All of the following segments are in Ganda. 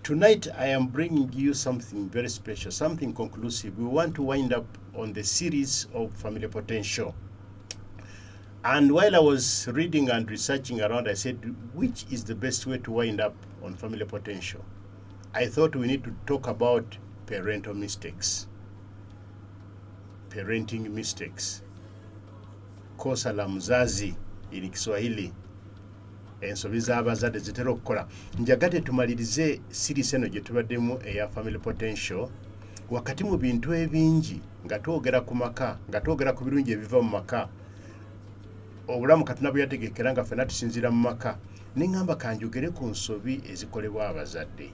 Tonight I am bringing you something very special, something conclusive. We want to wind up on the series of family potential. And while I was reading and researching around, I said, which is the best way to wind up on family potential? I thought we need to talk about parental mistakes, parenting mistakes, kosa la mzazi in Kiswahili, ensobi z'abazadde zitera okukola. Njagate tumalirize series eno gye tubaddemu eya family potential wakati mu bintu ebingi nga twogera ku maka, nga twogera ku birungi ebiva mu maka, obulamu Katonda bwe yategekera nga ffenna tusinziira mu maka, ne ngamba kanjogere ku nsobi ezikolebwa abazadde.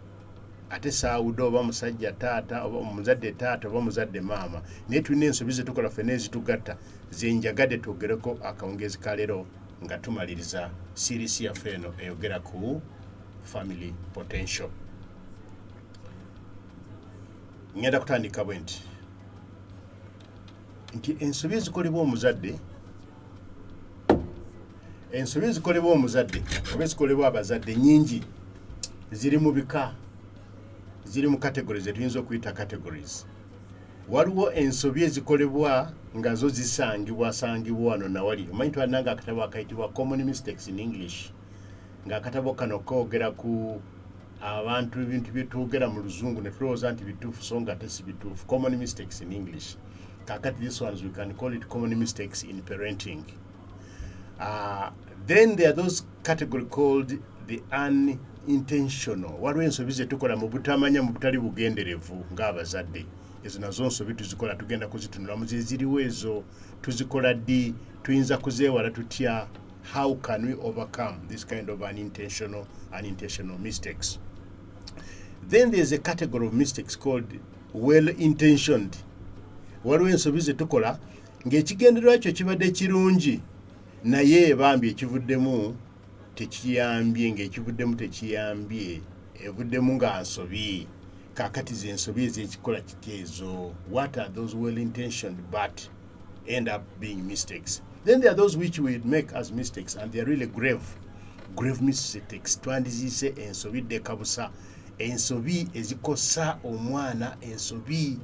Ate saawudde oba musajja taata, oba muzadde taata, oba muzadde maama, naye tulina ensobi ze tukola ffenna ezitugatta, ze njagadde twogereko akawungeezi ka leero nga tumaliriza series yaffe eno eyogera ku family potential. Ngenda kutandika bwe nti ensobi ezikolebwa omuzadde, ensobi ezikolebwa omuzadde oba ezikolebwa abazadde nyingi, ziri mu bika, ziri mu categories tuyinza okuyita categories. Waliwo ensobi ezikolebwa nga zo zisangibwa wano na wali. Omanyi twananga akatabo akayitibwa Common Mistakes in English, nga akatabo kano koogera ku abantu ebintu bye twogera mu Luzungu ne tulowooza nti bituufu so nga tesi bituufu. Common Mistakes in English. Kakati these ones we can call it common mistakes in parenting. Then there are those categories called the unintentional. Waliwo ensobi ze tukola mu butamanya, mu butali bugenderevu ng'abazadde. Ezo nazo nsobi tuzikola, tugenda kuzitunula mu ziriwo ezo, tuzikola ddi, tuyinza kuzeewala tutya. How can we overcome this kind of unintentional mistakes? Then there's a category of mistakes called well-intentioned. Waliwo ensobi ze tukola ng'ekigendererwa kyo kibadde kirungi, naye bambi ekivuddemu tekiyambye, ng'ekivuddemu tekiyambye, evuddemu nga nsobi. Kakati ze nsobi ez'ekikola kiteezo. What are those well-intentioned but end up being mistakes? Then there are those which we make as mistakes and they are really grave mistakes. Twandizise ensobi dekabusa, ensobi ezikosa omwana, ensobi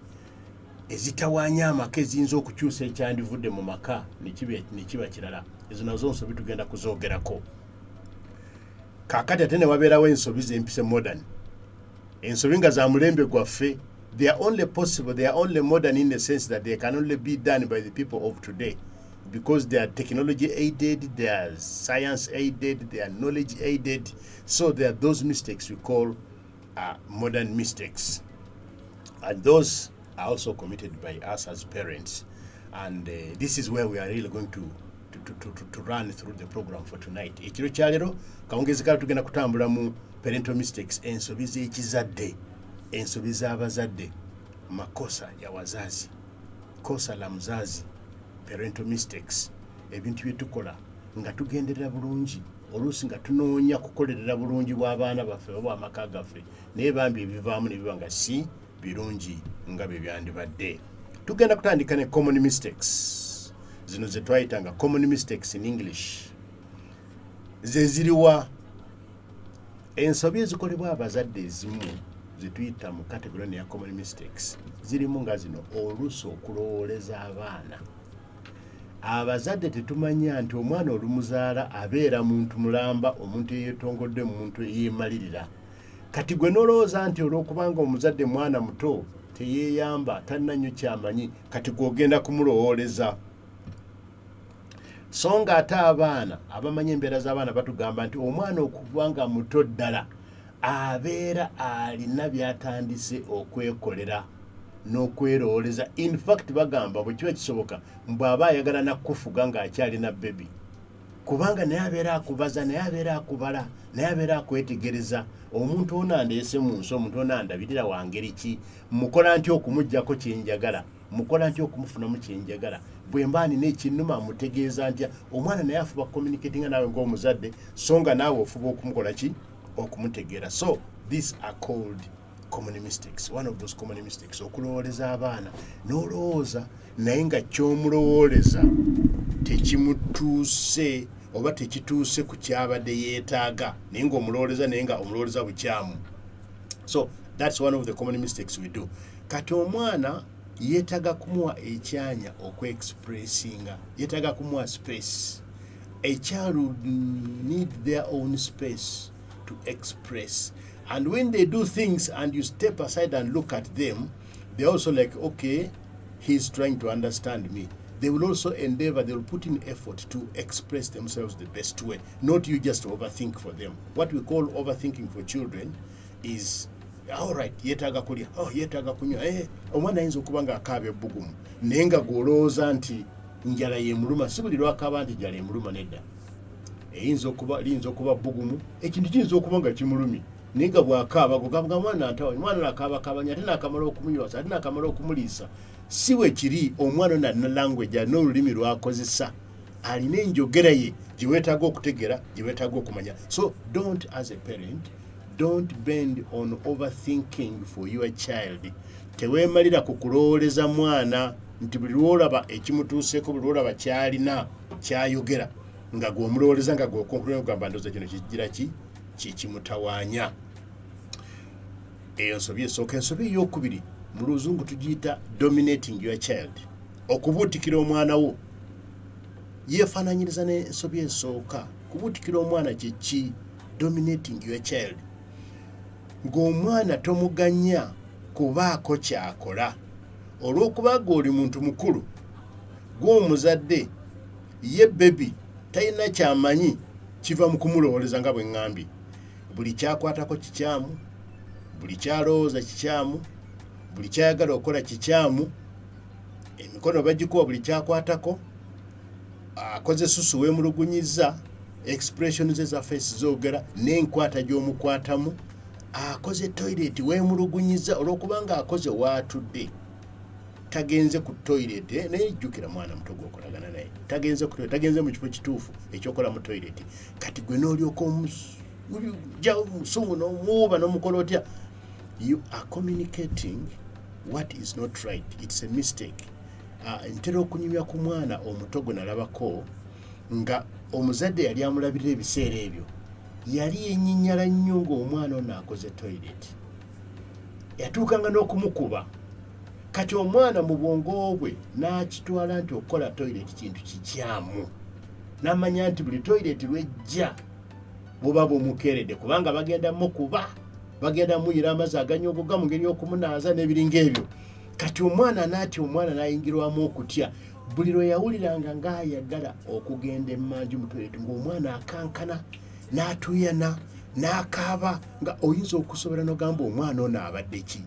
ezitawaanya amaka eziyinza okukyusa ekyandivudde mu maka ne kiba kirala. Ezo nazo nsobi tugenda kuzoogerako. Kakati ate ne wabeerawo ensobi z'empise modern. Ensobi nga za mulembe gwaffe, they are only possible, they are only modern in the sense that they can only be done by the people of today, because they are technology aided, they are science aided, they are knowledge aided. So there are those mistakes we call modern mistakes, and those are also committed by us as parents. And this is where we are really going to run through the program for tonight. Ekiro kya leero kawungezi kala tugenda kutambula mu parental mistakes, ensobi z'ekizadde, ensobi z'abazadde, makosa ya wazazi, kosa la mzazi, parental mistakes, ebintu bye tukola nga tugenderera bulungi, oluusi nga tunoonya kukolerera bulungi bw'abaana baffe oba amaka gaffe, naye bambi ebivaamu ne biba nga si birungi nga bye byandibadde. Tugenda kutandika ne common mistakes. Zino ze twayitanga common mistakes in English. Ze ziriwa ensobi ezikolebwa abazadde ezimu ze tuyita mu category ya common mistakes. Zirimu nga zino: oluusi okulowooleza abaana. Abazadde tetumanya nti omwana olumuzaala abeera muntu mulamba, omuntu eyeetongodde, muntu eyeemalirira. Kati gwe nolowooza nti olw'okubanga omuzadde mwana muto teyeeyamba, talina nnyo kyamanyi, kati gw'ogenda kumulowooleza. So nga ate abaana abamanyi embeera z'abaana batugamba nti omwana okubanga muto ddala abeera alina byatandise okwekolera n'okwerooleza. In fact bagamba bwe kiba kisoboka bw'aba ayagala nakufuga ng'akyalina bebi, kubanga naye abeera akubaza, naye abeera akubala, naye abeera akwetegereza. Omuntu ono andeese mu nsi, omuntu ono andabirira wa ngeri ki, mukola ntya okumuggyako kyenjagala, mukola ntya okumufunamu kyenjagala, bwe mba nina ekinnuma mutegeeza ntya. Omwana naye afuba communicatinga naawe ng'omuzadde, so nga naawe ofuba okumukola ki, okumutegeera. So these are called common mistakes. One of those common mistakes, okulowooleza abaana n'olowooza naye nga ky'omulowooleza tekimutuuse oba tekituuse ku kyabadde yeetaaga, naye ng'omulowooleza naye nga omulowooleza bukyamu. So that's one of the common mistakes we do. Kati omwana yeetaga kumuwa ekyanya okwe-expressinga, yeetaga kumuwa space. A child would need their own space to express. And when they do things and you step aside and look at them, they're also like, okay, he's trying to understand me. They will also endeavor, they will put in effort to express themselves the best way, not you just overthink for them. What we call overthinking for children is, all right, yetaga kulya, oh yetaga kunywa, omwana ayinza okuba ng'akaaba ebbugumu naye nga gw'olowooza nti njala yemuluma, si buli lwakaaba nti njala yemuluma, nedda. Liyinza okuba bbugumu, ekintu kiyinza okuba nga kimulumi naye nga bw'akaaba gogavuga mwana ntawe, mwana nakaabakabanya ate naakamala okumunywasa ate naakamala okumuliisa. Si we kiri, omwana ono alina language, alina olulimi lw'akozesa, alina enjogera ye gye weetaaga okutegeera, gye weetaaga okumanya. So don't, as a parent, don't bend on overthinking for your child. Teweemalira ku kulowooleza mwana nti buli lwolaba ekimutuuseeko, buli lwolaba kyalina kyayogera nga gw'omulowooleza nga gw'okonkulira ogamba ndowooza kino kigira kimutawaanya. Eyo nsobi esooka. Ensobi ey'okubiri mu luzungu tugiyita dominating your child, okubuutikira omwana wo. Yeefaananyiriza n'ensobi esooka. Kubuutikira omwana kye ki? Dominating your child. Ng'omwana tomuganya kubaako kyakola olw'okuba ng'oli muntu mukulu, gw'omuzadde, ye bebi talina kyamanyi, kiva mu kumulowooleza nga bwe ŋŋambye. Buli kyakwatako kikyamu, buli kyalowooza kikyamu, buli kyayagala okukola kikyamu, emikono bagikuwa buli kyakwatako, akoze susu weemulugunyizza, expression ze za face zoogera, n'enkwata gy'omukwatamu, akoze toilet weemulugunyiza olw'okubanga akoze waatudde. Tagenze ku toilet, naye jjukira mwana muto gw'okolagana naye, tagenze mu kifo kituufu ekyokola mu toilet. Kati gwe n'olyoka ojja omusungu n'omuwuuba n'omukola otya. You are communicating what is not right. It's a mistake. Ntera okunyumya ku mwana omuto gwe nalabako nga omuzadde yali amulabirira ebiseera ebyo, yali yenyinyala nnyo ng'omwana ono akoze toilet, yatuukanga n'okumukuba. Kati omwana mu bwongo bwe n'akitwala nti okukola toilet kintu kikyamu, n'amanya nti buli toilet lwejja buba bumukeeredde kubanga bagenda mukuba, bagenda muyira amazzi aganyogoga mu ngeri y'okumunaaza n'ebiringa ebyo. Kati omwana n'ayingirwamu okutya. Buli lwe yawuliranga ng'ayagala okugenda emmanju mu toilet, ng'omwana akankana n'atuyana n'akaaba, nga oyinza okusobola n'ogamba omwana ono abadde ki?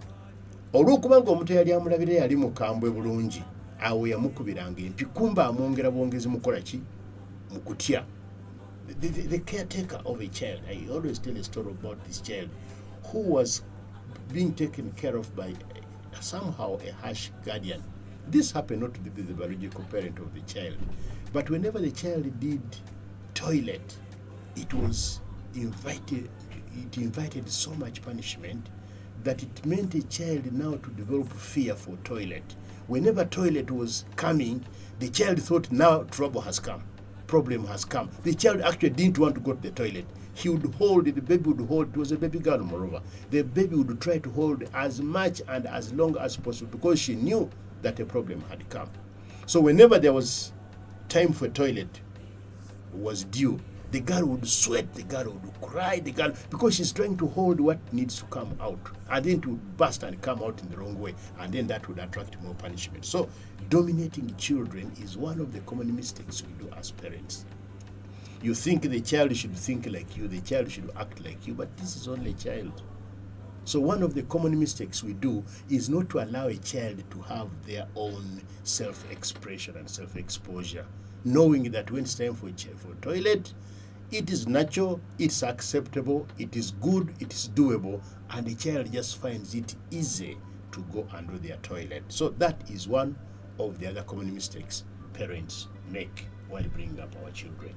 Olw'okuba ng'omuto yali amulabire yali mukambwe bulungi, awo yamukubiranga empi, kumba amwongera bwongezi mukola ki? Mu kutya. The caretaker of a child, I always tell a story about this child who was being taken care of by somehow a harsh guardian. This happened not to be the biological parent of the child, but whenever the child did toilet, it invited so much punishment that it meant a child now to develop fear for toilet. Whenever toilet was coming, the child thought now trouble has come, problem has come. The child actually didn't want to go to the toilet. He would hold it, the baby would hold, it was a baby girl moreover. The baby would try to hold as much and as long as possible because she knew that a problem had come. So whenever there was time for toilet was due, the girl would sweat, the girl would cry, because she's trying to hold what needs to come out. And then it would burst and come out in the wrong way. And then that would attract more punishment. So dominating children is one of the common mistakes we do as parents. You think the child should think like you, the child should act like you, but this is only a child. So one of the common mistakes we do is not to allow a child to have their own self-expression and self-exposure, knowing that when it's time for toilet, it is natural, it's acceptable, it is good, it is doable, and the child just finds it easy to go and do their toilet. So that is one of the other common mistakes parents make while bringing up our children.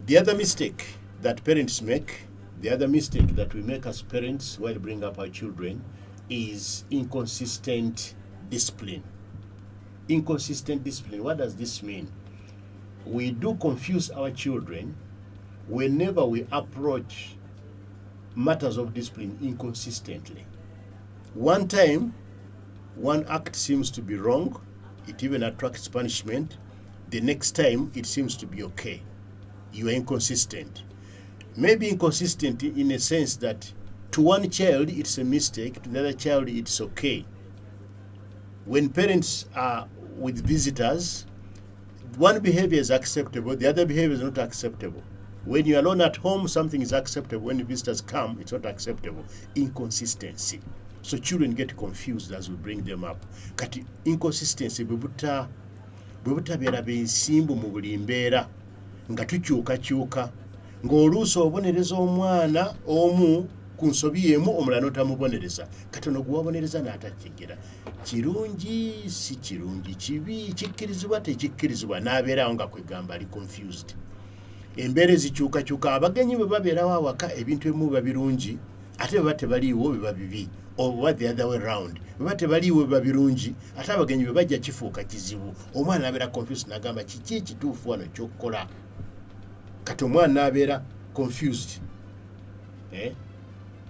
The other mistake that parents make, the other mistake that we make as parents while bringing up our children is inconsistent discipline. Inconsistent discipline, what does this mean? we do confuse our children whenever we approach matters of discipline inconsistently. One time, one act seems to be wrong, it even attracts punishment. The next time, it seems to be okay. You are inconsistent. Maybe inconsistent in a sense that to one child it's a mistake, to the other child it's okay. When parents are with visitors, one behavior is acceptable, the other behavior is not acceptable. When you're alone at home, something is acceptable. When the visitors come, it's not acceptable. Inconsistency. So children get confused as we bring them up. Kati inconsistency bwe butabeera bensimbu mu buli mbeera nga tukyukakyuka ng'oluusi obonereza omwana omu ku nsobi y'emu omulala n'otamubonereza kati ono gwe wabonereza n'atakigera kirungi si kirungi kibi kikkirizibwa tekikkirizibwa n'abeerawo nga kwegamba ali confused. Embeera ezikyukakyuka abagenyi bwe babeerawo awaka ebintu ebimu biba birungi ate bwe tebaliiwo biba bibi oba the other way round. Bwe tebaliiwo biba birungi ate abagenyi bwe bajja kifuuka kizibu. Omwana n'abeera confused n'agamba kiki ekituufu wano ky'okukola. Kati omwana n'abeera confused.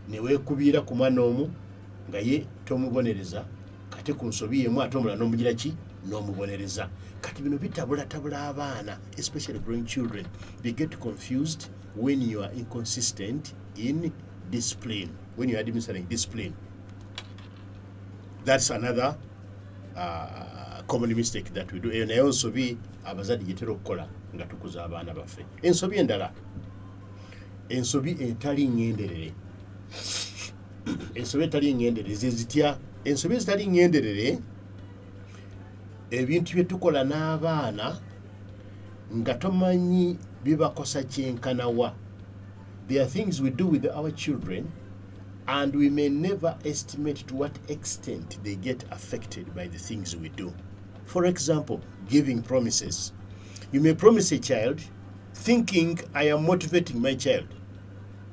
Ne weekubiira ku mwana omu nga ye tomubonereza kati ku nsobi y'emu ate omulala n'omugira ki n'omubonereza. Kati bino bitabulatabula abaana, especially growing children. They get confused when you are inconsistent in discipline, when you are administering discipline. That's another common mistake that we do. And also be abazadde gye tutera okukola nga tukuza abaana baffe. Ensobi endala, ensobi etali ngenderere. Ensobi etali ngenderere zitya? Ensobi ezitali ngenderere ebintu bye tukola n'abaana nga tomanyi bibakosa kyenkanawa. There are things we do with our children and we may never estimate to what extent they get affected by the things we do. For example, giving promises. You may promise a child thinking I am motivating my child,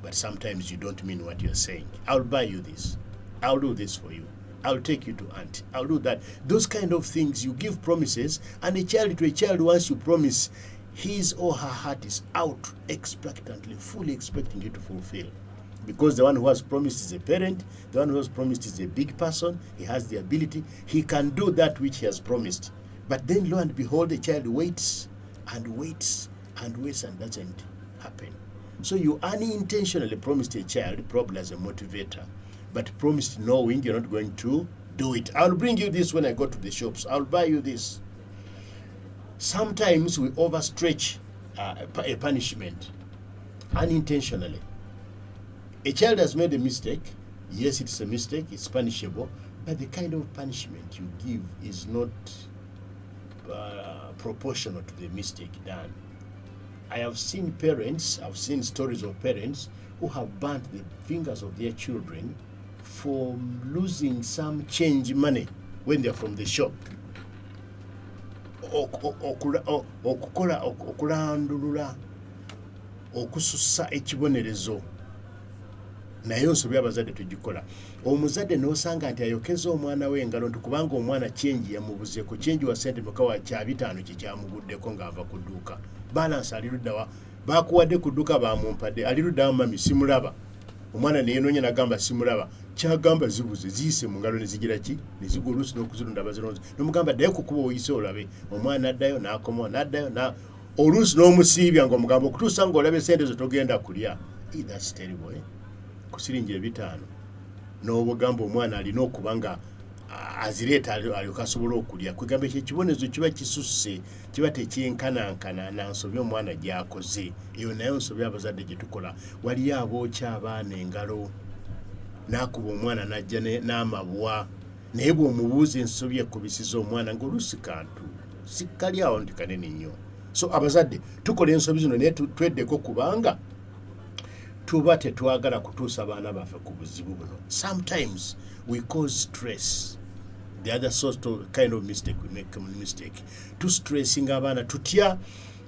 but sometimes you don't mean what you're saying. I'll buy you this. I'll do this for you. I'll take you to auntie. I'll do that. Those kind of things, you give promises, and a child, once you promise, his or her heart is out expectantly, fully expecting you to fulfill. Because the one who has promised is a parent, the one who has promised is a big person, he has the ability, he can do that which he has promised. But then lo and behold, the child waits and waits and waits and doesn't happen. So you unintentionally promised a child, probably as a motivator, but promised knowing you're not going to do it. I'll bring you this when I go to the shops. I'll buy you this. Sometimes we overstretch a punishment unintentionally. A child has made a mistake. Yes, it's a mistake. It's punishable. But the kind of punishment you give is not proportional to the mistake done. I have seen stories of parents who have burnt the fingers of their children for losing some change money when they're from the shop. Okulandulula okusussa ekibonerezo naye nsobi abazadde tugikola. Omuzadde n'osanga nti ayokeza omwana we engalo nti kubanga omwana chenji yamubuzeeko, chenji wa sente mukawa kya 5 kikyamuguddeko ng'ava ku dduuka. Balance ali luddawa? Bakuwadde ku dduuka bamumpadde, ali luddawa mami simulaba. Omwana ne yenoonya n'agamba simulaba. Kyagamba zibuze ziyise mu ngalo ne zigira ki? Ne zigwa oluusi n'okuzirunda bazironze. N'omugamba ddayo kukuba oyise olabe. Omwana addayo n'akomawo n'addayo oluusi n'omusiibya ng'omugamba okutuusa ng'olabe sente zo togenda kulya. That's terrible, eh? Ku siringi 5 n'obugamba omwana alina okuba nga azireeta alyoka asobola okulya. Kwegamba ekyo ekibonezo kiba kisusse, kiba tekyenkanankana na nsobi omwana gy'akoze. Eyo nayo nsobi abazadde gye tukola. Waliyo abookya abaana engalo n'akuba omwana n'ajja n'amabwa, naye bw'omubuuza ensobi ekubisiza omwana ng'oluusi kantu sikkali awo nti kanene nnyo. So abazadde tukola ensobi zino naye tweddeko kubanga tuba tetwagala kutuusa abaana baffe ku buzibu buno. Sometimes we cause stress. The other sort of kind of mistake we make, common mistake. To stressing abaana tutya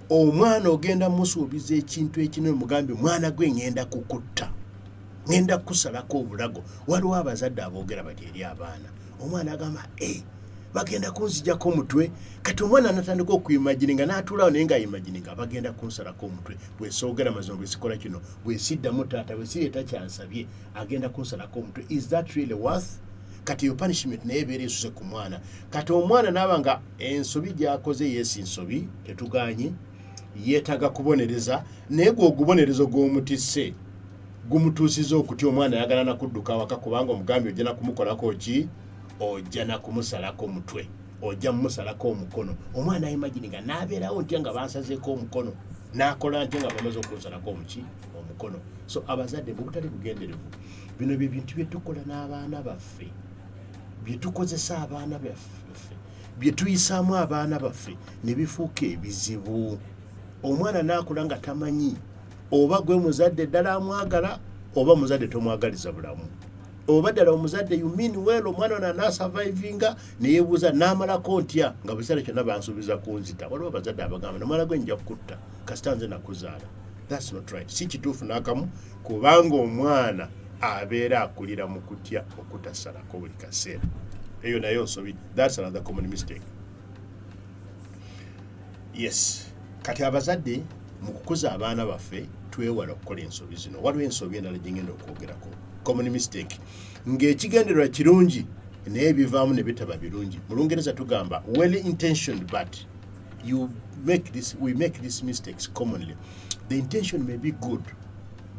omwana ogenda musuubiza ekintu ekinene mugambe mwana gwe ngenda kukutta, ngenda kusalako obulago. Waliwo abazadde aboogera bati eri abaana. Omwana agamba bagenda kunzijjako omutwe kati omwana natandika okuimagininga n'atuulawo naye nga imagininga bagenda kunsalako omutwe bwesoogera mazima bwesikola kino bwesiddamu taata bwesireeta kyansabye agenda kunsalako omutwe. Is that really worth? Kati yo punishment naye ebeera esuse ku mwana. Kati omwana naaba nga ensobi gy'akoze yeesi nsobi tetuganye yeetaaga kubonereza naye gwe ogubonerezo gw'omutisse gumutuusiza okutya omwana ayagala nakudduka awaka kubanga omugambye ojja nakumukolako ki ojja nakumusalako omutwe ojja mumusalako omukono. Omwana ayimagininga n'abeerawo ntya nga bansazeeko omukono n'akola ntya nga bamaze okunsalako omukono. So abazadde mu butali bugenderevu bino bye bintu bye tukola n'abaana baffe bye tukozesa abaana baffe bye tuyisaamu abaana baffe ne bifuuka ebizibu. Omwana n'akula nga tamanyi oba gwe muzadde ddala amwagala oba muzadde tomwagaliza bulamu, oba ddala omuzadde you mean well omwana ono anaasurvivinga neyeebuuza n'amalako ntya nga buli kiseera kyonna bansuubiza kunzita. Waliwo abazadde abagamba nomwana gwe nja kukutta kasita nze nakuzaala. That's not right. Si kituufu n'akamu kubanga omwana abeera akulira mu kutya okutasalako buli kaseera. Eyo nayo nsobi. That's another common mistake. Yes. Kati abazadde mu kukuza abaana baffe twewala okukola ensobi zino. Waliwo ensobi endala gye ngenda okwogerako. Common mistake. Ng'ekigendererwa kirungi naye ebivaamu ne bitaba birungi. Mu Lungereza tugamba well intentioned but we make these mistakes commonly. The intention may be good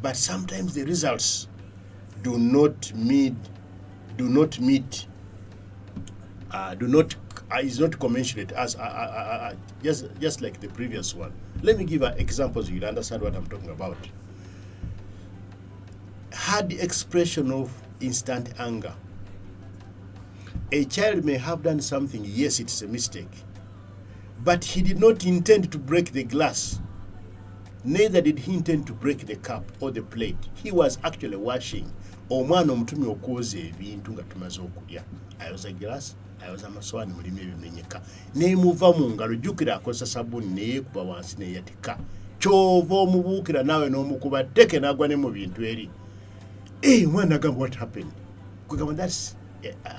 but sometimes the results is not commensurate as just like the previous one. Let me give examples. You'll understand what I'm talking about. Hard expression of instant anger. A child may have done something, yes, it's a mistake, but he did not intend to break the glass. Neither did he intend to break the cup or the plate. He was actually washing. Omwana omutumye okwoza ebintu nga tumaze okulya. Ayoza glass, ayoza amasowaani mulimu ebimenyeka. Neemuva mu ngalo jjukira akozesa sabbuuni neyeekuba wansi neeyatika. Kyova omubuukira naawe n'omukuba tteke n'agwa ne mu bintu eri. Mwana agamba what happened? Kugamba that's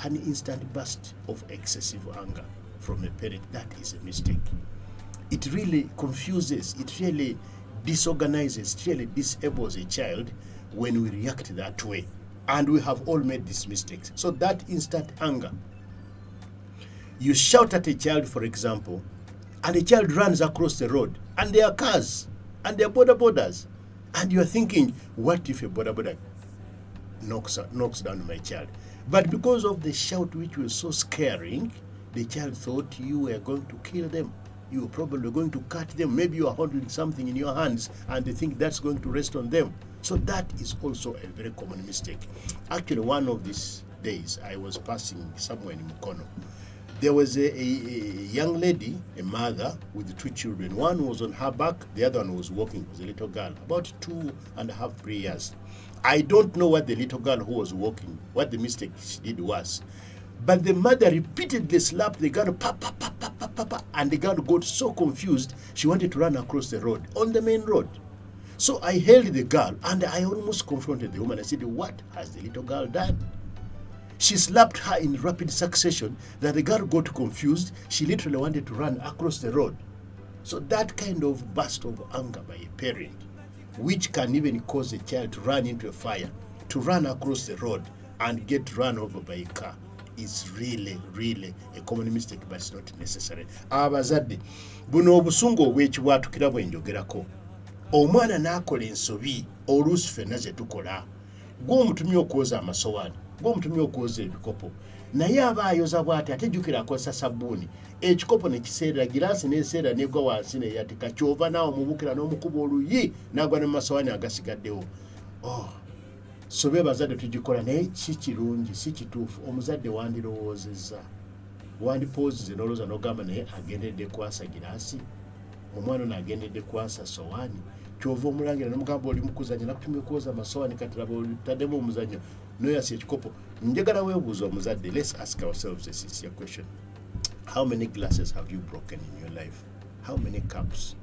an instant burst of excessive anger from a parent. That is a mistake. It really confuses, it really disorganizes, it really disables a child when we react that way. And we have all made these mistakes. So that instant anger. You shout at a child, for example, and the child runs across the road, and there are cars, and there are borders, and you are thinking, what if a border knocks down my child? But because of the shout which was so scaring, the child thought you were going to kill them. You were probably going to cut them. Maybe you are holding something in your hands and they think that's going to rest on them. So that is also a very common mistake. Actually, one of these days, I was passing somewhere in Mukono. There was a young lady, a mother, with 2 children. One was on her back, the other one was walking. It was a little girl, about 2.5, 3 years. I don't know what the little girl who was walking, what the mistake she did was. But the mother repeatedly slapped the girl, papa, papa, papa, papa, and the girl got so confused, she wanted to run across the road, on the main road. So I held the girl, and I almost confronted the woman. I said, what has the little girl done? She slapped her in rapid succession that the girl got confused. She literally wanted to run across the road. So that kind of burst of anger by a parent, which can even cause a child to run into a fire, to run across the road and get run over by a car, is really, really a common mistake, but it's not necessary. Abazadde, buno obusungu obw'ekibwatukira bwe njogerako. Omwana n'akola ensobi oluusi ffenna ze tukola. Gw'omutumye okwoza amasowaani, gw'omutumye okwoza ebikopo, naye aba ayoza bw'ati ate jjukira akozesa sabbuuni. Ekikopo ne kiseera, giraasi n'eseera n'egwa wansi neeyatika. Kyova naawe omubukira n'omukuba oluyi n'agwa ne mu masowaani agasigaddewo. Sobe abazadde tugikola naye si kirungi, si kituufu. Omuzadde wandirowoozezza, wandipoozize n'olowooza n'ogamba naye agendedde kwasa giraasi, omwana ono agendedde kwasa sowaani. Kyova omulangira n'omugamba oli mukuzannya nakutumye okwoza amasowaani kati laba olitaddemu omuzannyo n'oyasa ekikopo. Njagala weebuuza omuzadde, let's ask ourselves a sincere question. How many glasses have you broken in your life? How many cups?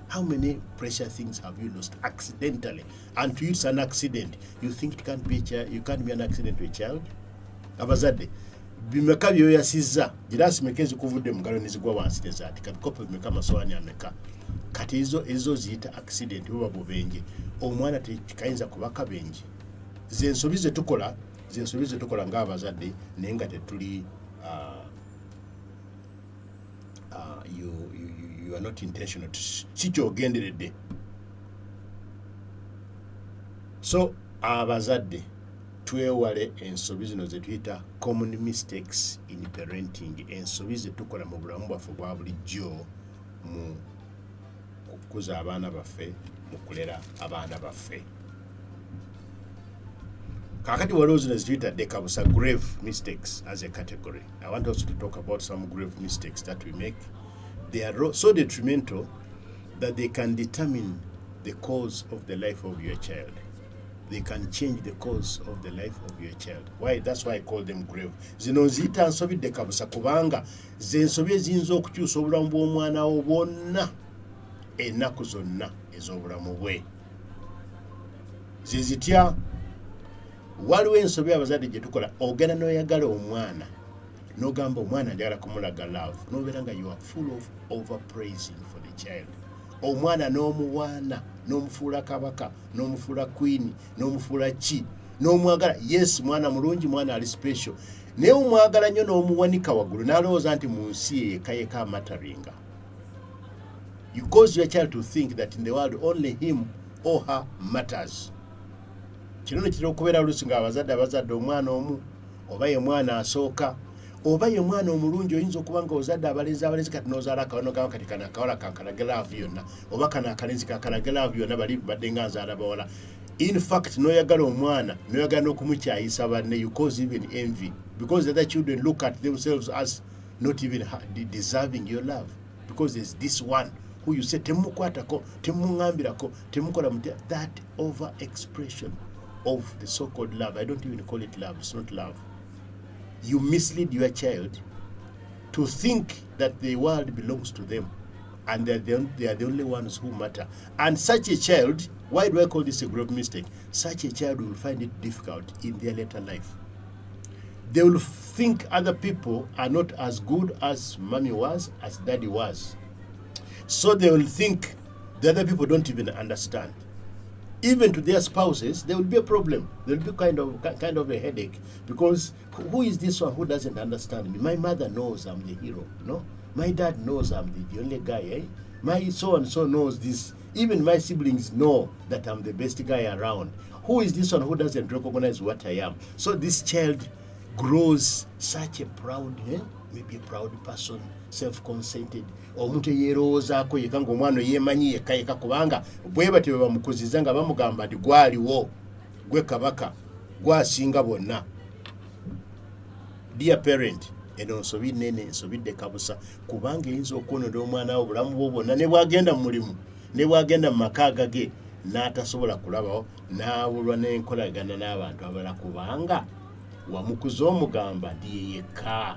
How many precious things have you lost accidentally? And to you it's an accident. You think it can't be you can't be an accident to a child? Abazadde, bimeka byoyasizza girasi mekezi kuvudde mungalo nezigwa wansi nezati kabikopo bimeka amasowaani ameka kati ezo ziyita accident buba bubenje omwana tekayinza kuba kabenje zensobi zetukola ng'abazadde naye nga tetuli you are not intentional si kyogenderedde. So abazadde twewale ensobi zino zetuyita common mistakes in parenting, ensobi zetukola mu bulamu bwaffe bwa bulijjo mu kukuza abaana baffe, mu kulera abaana baffe. Kakati waliwo zino zituyitadde kabusa grave mistakes as a category. I want also to talk about some grave mistakes that we make. They are so detrimental that they can determine the course of the life of your child. They can change the course of the life of your child. Why? That's why I call them grave. Zino ziyita nsobidde kabusa kubanga zensobi eziyinza okukyusa obulamu bw'omwana wo bwonna ennaku zonna ez'obulamu bwe. Zizitya waliwo ensobi abazadde gye tukola ogenda n'oyagala omwana n'ogamba omwana njagala kumulaga love n'obeera nga you are full of overpraising for the child. Omwana n'omuwaana n'omufuula kabaka n'omufuula queen n'omufuula ki n'omwagala yes mwana mulungi mwana ali special naye omwagala nnyo n'omuwanika waggulu n'alowooza nti mu nsi yekayeka amataringa. You cause your child to think that in the world only him or her matters. Kino nekitera okubeera oluusi ng'abazadde omwana omu oba ye mwana asooka oba ye mwana omulungi oyinza okuba nga ozadde abalenzi kati n'ozaala akawono gawo kati kana akawala kankalage laavu yonna oba kana akalenzi kakalage laavu yonna bali badde nga nzaala bawala. In fact n'oyagala omwana n'oyagala n'okumukyayisa banne you cause even envy because the other children look at themselves as not even deserving your love because there's this one who you say temukwatako temuŋŋambirako temukola mutya. That over expression of the so-called love, I don't even call it love, it's not love. You mislead your child to think that the world belongs to them and they are the only ones who matter. And such a child, why do I call this a grave mistake? Such a child will find it difficult in their later life. They will think other people are not as good as mommy was, as daddy was. So they will think the other people don't even understand. Even to their spouses, there will be a problem. There will be kind of a headache because who is this one who doesn't understand me? My mother knows I'm the hero, no? My dad knows I'm the only guy, eh? My so-and-so knows this. Even my siblings know that I'm the best guy around. Who is this one who doesn't recognize what I am? So this child grows such a proud, maybe a proud person, self-concentrated. Omuntu yeerowoozaako yeka ng'omwana yeemanyi yekka kubanga bwe batyo bwe bamukuziza nga bamugamba nti gwaliwo gwe kabaka gwasinga bonna. Dear parent, eno nsobi nene nsobidde kabusa kubanga eyinza okwonoona omwana wo obulamu bwo bwonna ne bwagenda mu mulimu ne bwagenda mu maka agage n'atasobola kulabawo n'abulwa n'enkolagana n'abantu abalala kubanga wamukuza omugamba nti yeyekka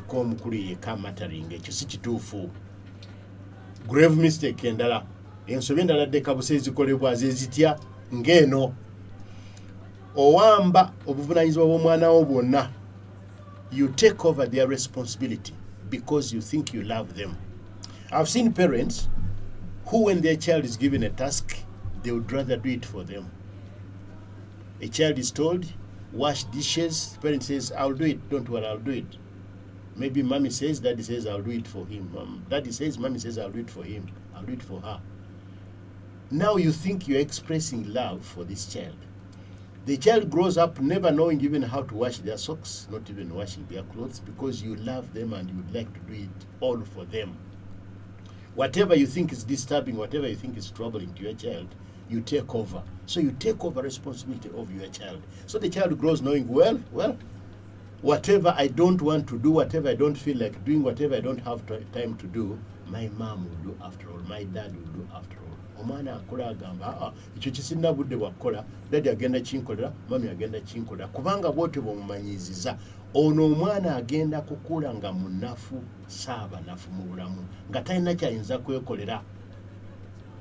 omukulu yekka amataringa. Ekyo si kituufu. Grave mistake endala ensobi endala dde kabusa ezikolebwa zezitya ng'eno owamba obuvunaanyizibwa bw'omwana wo bwonna. You take over their responsibility because you think you love them. I've seen parents who when their child is given a task they would rather do it for them. A child is told wash dishes, the parent says I'll do it, don't worry, I'll do it. Maybe mommy says, daddy says, I'll do it for him. Daddy says, mommy says, I'll do it for him. I'll do it for her. Now you think you're expressing love for this child. The child grows up never knowing even how to wash their socks, not even washing their clothes, because you love them and you would like to do it all for them. Whatever you think is disturbing, whatever you think is troubling to your child, you take over. So you take over responsibility of your child. So the child grows knowing, well, whatever I don't want to do, whatever I don't feel like doing, whatever I don't have time to do, my mom will do after all, my dad will do after all. Omwana akola agamba ekyo kisinna budde bwakola daddy agenda kinkolera mami agenda kinkolera kubanga bwote bwomumanyiziza ono omwana agenda kukula nga munafu saaba nafu mu bulamu nga talina kyayinza kwekolera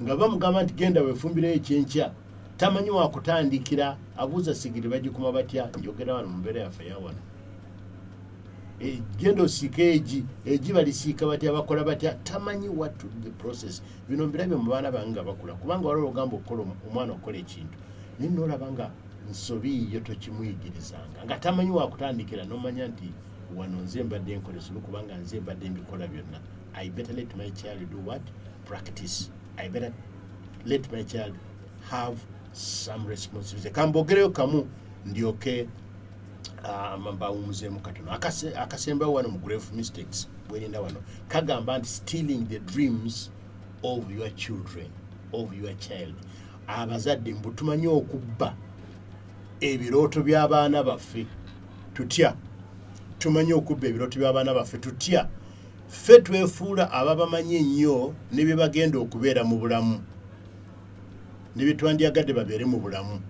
nga bamugamba nti genda weefumbireyo ekyenkya tamanyi wakutandikira abuuza sigiri bagikuma batya njogera wano mu mbeera yaffe yawano. genda osiika egi balisiika batya bakola batya tamanyi what the process. Bino mbirabye mu baana bange nga bakula kubanga waliwo ogamba okukola omwana okukola ekintu naye noolaba nga nsobi yo tokimuyigirizanga nga tamanyi wakutandikira nomanya nti wano nze mbadde nkolesolo kubanga nze mbadde mbikola byonna. I better let my child do what? Practice. I better let my child have some responsibility. Kambogereyo kamu ndyoke mbawumuzemu katono. Akasembayo wano mu grave mistakes bwerinda wano kagamba nti stealing the dreams of your children, of your child. Abazadde mbutumanyi okubba ebirooto by'abaana baffe tutya. Tumanyi okubba ebirooto by'abaana baffe tutya. Ffe twefuula ababamanyi ennyo ne bye bagenda okubeera mu bulamu ne bye twandyagadde babeere mu bulamu.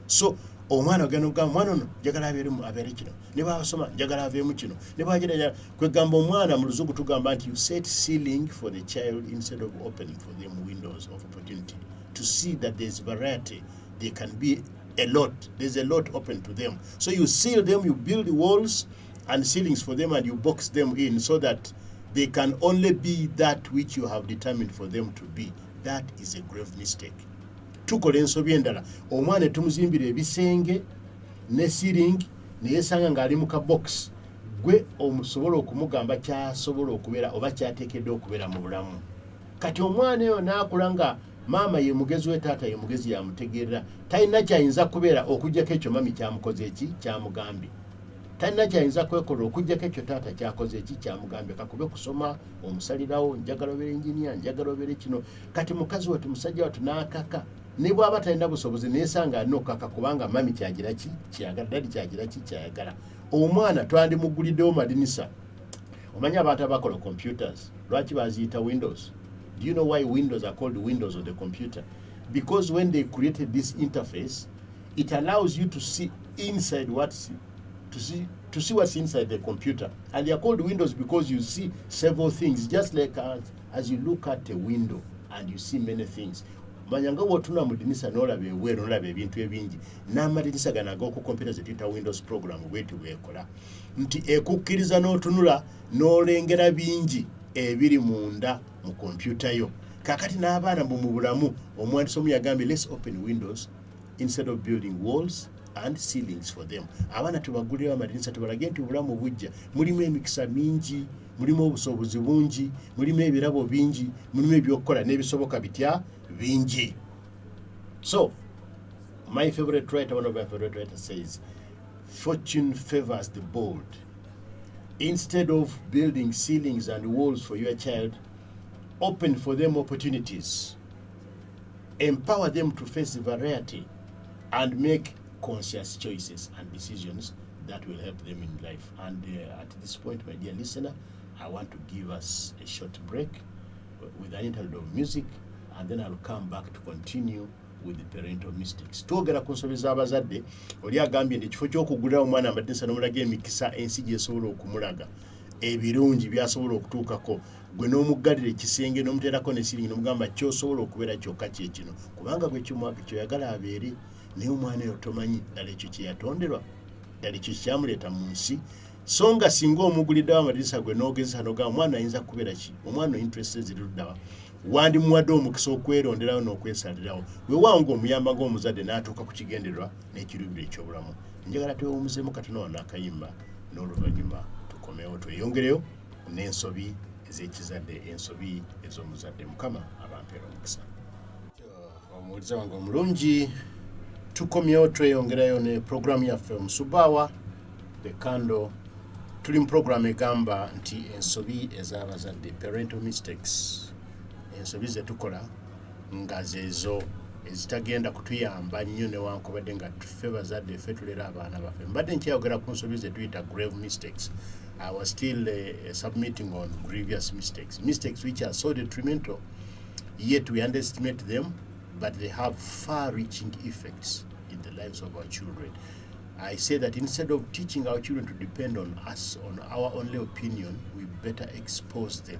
So omwana ogenda okugamba mwana ono njagala abeere kino ne bw'asoma njagala aveemu kino ne bw'agenda kwegamba omwana mu luzungu tugamba nti you set ceiling for the child instead of opening for them windows of opportunity to see that there's variety. There can be a lot. There's a lot open to them. So you seal them, you build walls and ceilings for them and you box them in so that they can only be that which you have determined for them to be. That is a grave mistake. Tukola ensobi endala omwana tumuzimbira ebisenge ne ceiling ne yesanga ng'ali mu kabox gwe omusobola okumugamba kyasobola okubeera oba kyateekeddwa okubeera mu bulamu. Kati omwana eyo n'akula nga maama ye mugezi we taata ye mugezi yamutegeerera talina kyayinza kubeera okugyako ekyo mami kyamukoze eki kyamugambye. Talina kyayinza kwekola okugyako ekyo taata kyakoze eki kyamugambye. Kakube kusoma omusalirawo njagala obeera engineer njagala obeere kino. Kati mukazi watu musajja watu n'akaka ne bw'aba talina busobozi neesanga alina okukaka kubanga mami kyagira ki kyayagala dadi kyagira ki kyayagala. Omwana twandimuguliddewo madinisa. Omanyi abantu abakola computers lwaki baziyita windows? Do you know why windows are called windows of the computer? Because when they created this interface, it allows you to see inside to see what's inside the computer. And they are called windows because you see several things, just like as you look at a window and you see many things. Manyanga wotuna mudinisa n'olaba eweero n'olaba ebintu ebingi n'amadinisa gano ag'oku computer ze tuyita windows program bweti bwekola nti ekukkiriza n'otunula n'olengera bingi ebiri munda mu kompyuta yo. Kakati n'abaana mu bulamu omuwandiisi omu yagambye let's open windows instead of building walls and ceilings for them. Abaana tubagulira amadinisa tubalage nti obulamu bujja mulimu emikisa mingi, mulimu obusobozi bungi, mulimu ebirabo bingi, mulimu ebyokukola n'ebisoboka bitya bingi. So my favorite writer, one of my favorite writers says, fortune favors the bold. Instead of building ceilings and walls for your child, open for them opportunities. Empower them to face variety and make conscious choices and decisions that will help them in life. And at this point, my dear listener, I want to give us a short break with an interlude of music, and then I'll come back to continue with the parental mistakes. Twogera ku nsobi z'abazadde oli agambye nti ekifo ky'okugulira omwana amadinisa n'omulaga emikisa ensi gy'esobola okumulaga ebirungi by'asobola okutuukako gwe n'omuggalira ekisenge n'omuteerako ne siringi n'omugamba ky'osobola okubeera kyokka kye kino kubanga gwe kyoyagala abeere naye omwana oyo tomanyi ddala ekyo kye yatonderwa ddala ekyo kyamuleeta mu nsi so nga singa omuguliddewo amadinisa gwe n'ogezesa n'ogamba omwana ayinza kubeera ki omwana interest ziri luddawa wandimuwadde omukisa okweronderawo n'okwesalirawo weewaawo ng'omuyamba ng'omuzadde n'atuuka ku kigendererwa n'ekirubiro eky'obulamu. Njagala twewuumuzeemu katono wano n'akayimba n'oluvannyuma tukomewo tweyongereyo n'ensobi ez'ekizadde ensobi ez'omuzadde. Mukama abampeera omukisa. Omuwuliza wange omulungi tukomyewo tweyongerayo ne programu yaffe Omusubbawa the candle. Tuli mu programu egamba nti ensobi ez'abazadde parental mistakes. Ensobi ze tukola nga zezo ezitagenda kutuyamba nnyo newankubadde nga ffe bazadde ffe tulera abaana baffe. Mbadde nkyayogera ku nsobi ze tuyita grave mistakes. I was still submitting on grievous mistakes. Mistakes which are so detrimental, yet we underestimate them, but they have far-reaching effects in the lives of our children. I say that instead of teaching our children to depend on us, on our only opinion, we better expose them.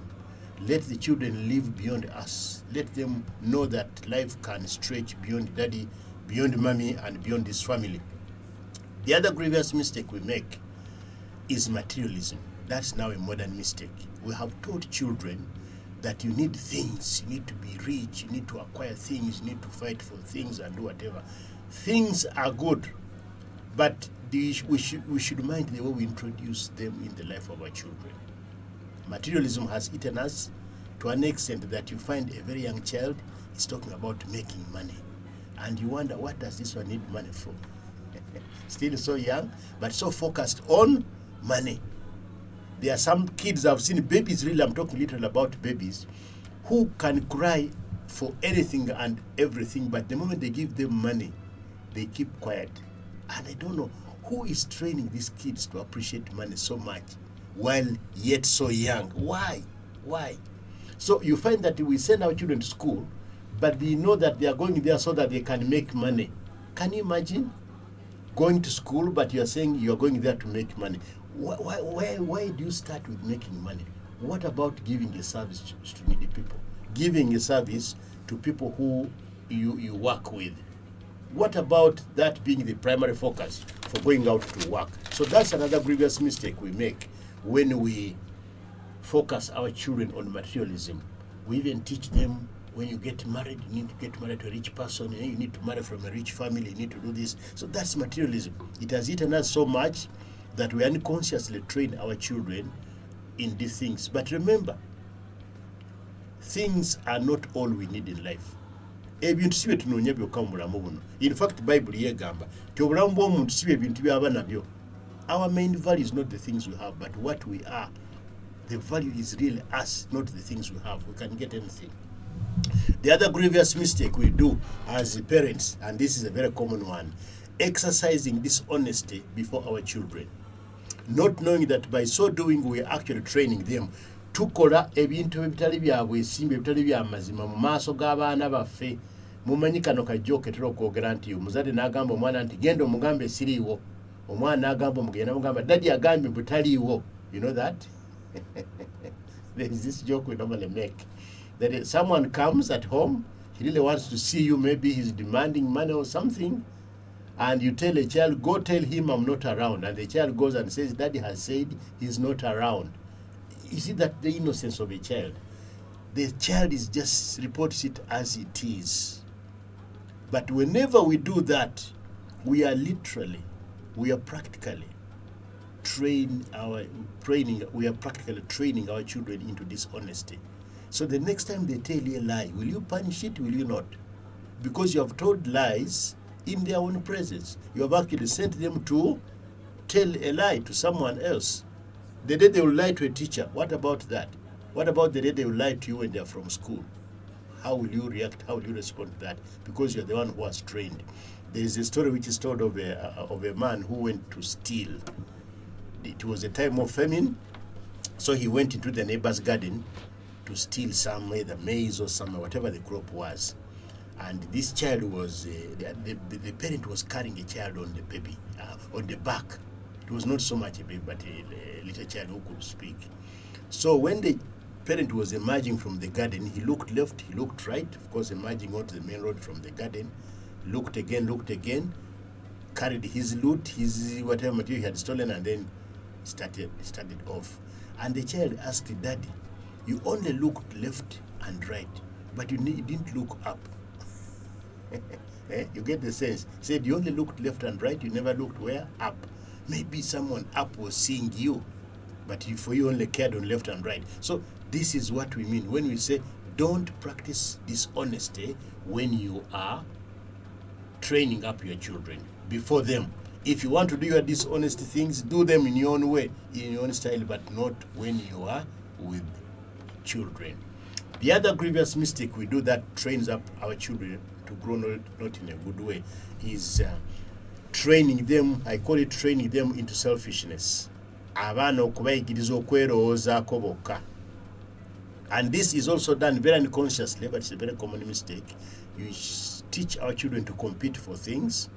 Let the children live beyond us. Let them know that life can stretch beyond daddy, beyond mommy, and beyond this family. The other grievous mistake we make is materialism. That's now a modern mistake. We have taught children that you need things, you need to be rich, you need to acquire things, you need to fight for things and do whatever. Things are good, but we should mind the way we introduce them in the life of our children. Materialism has eaten us to an extent that you find a very young child is talking about making money. And you wonder, what does this one need money for? Still so young, but so focused on money. There are some kids I've seen, babies, really, I'm talking literally about babies, who can cry for anything and everything, but the moment they give them money, they keep quiet. And I don't know who is training these kids to appreciate money so much while yet so young. Why? So you find that we send our children to school, but they know that they are going there so that they can make money. Can you imagine going to school, but you are saying you are going there to make money? Why do you start with making money? What about giving a service to needy people? Giving a service to people who you work with? What about that being the primary focus for going out to work? So that's another grievous mistake we make when we focus our children on materialism. We even teach them, when you get married, you need to get married to a rich person, you need to marry from a rich family, you need to do this. So that's materialism. It has eaten us so much that we unconsciously train our children in these things. But remember, things are not all we need in life. Ebintu sibe tunoonya byokka mu bulamu buno. In fact, Bible yegamba nti obulamu bw'omuntu sibe ebintu by'aba nabyo. Our main value is not the things we have, but what we are. The value is really us, not the things we have. We can get anything. The other grievous mistake we do as parents, and this is a very common one, exercising dishonesty before our children. Not knowing that by so doing we are actually training them. Tukola ebintu ebitali bya bwesimba, ebitali bya mazima mu maaso g'abaana baffe. Mumanyi kano kajjo ketera okwogera nti omuzadde n'agamba omwana nti genda omugambe siriiwo. Omwana n'agamba omugenda mugamba daddy agambye butaliiwo. You know that? There is this joke we normally make. That someone comes at home, he really wants to see you, maybe he's demanding money or something, and you tell a child, go tell him I'm not around. And the child goes and says, daddy has said he's not around. You see that the innocence of a child. The child is just reports it as it is. But whenever we do that, we are practically training our children into dishonesty. So the next time they tell you a lie, will you punish it? Will you not? Because you have told lies in their own presence. You have actually sent them to tell a lie to someone else. The day they will lie to a teacher, what about that? What about the day they will lie to you when they are from school? How will you react? How will you respond to that? Because you're the one who was trained. There is a story which is told of a man who went to steal. It was a time of famine, so he went into the neighbor's garden to steal some, either maize or some, whatever the crop was. And this child was, the parent was carrying a child on the baby, on the back. It was not so much a baby, but a little child who could speak. So when the parent was emerging from the garden, he looked left, he looked right, of course emerging onto the main road from the garden, looked again, carried his loot, his whatever material he had stolen, and then started off. And the child asked, Daddy, you only looked left and right, but you didn't look up. You get the sense? He said, you only looked left and right, you never looked where? Up. Maybe someone up was seeing you, but for you only cared on left and right. So this is what we mean when we say don't practice dishonesty when you are training up your children before them. If you want to do your dishonest things, do them in your own way, in your own style, but not when you are with children. The other grievous mistake we do that trains up our children to grow not in a good way is training them, I call it training them into selfishness. Abaana okubayigiriza okwerowoozaako bokka. And this is also done very unconsciously, but it's a very common mistake. You teach our children to compete for things.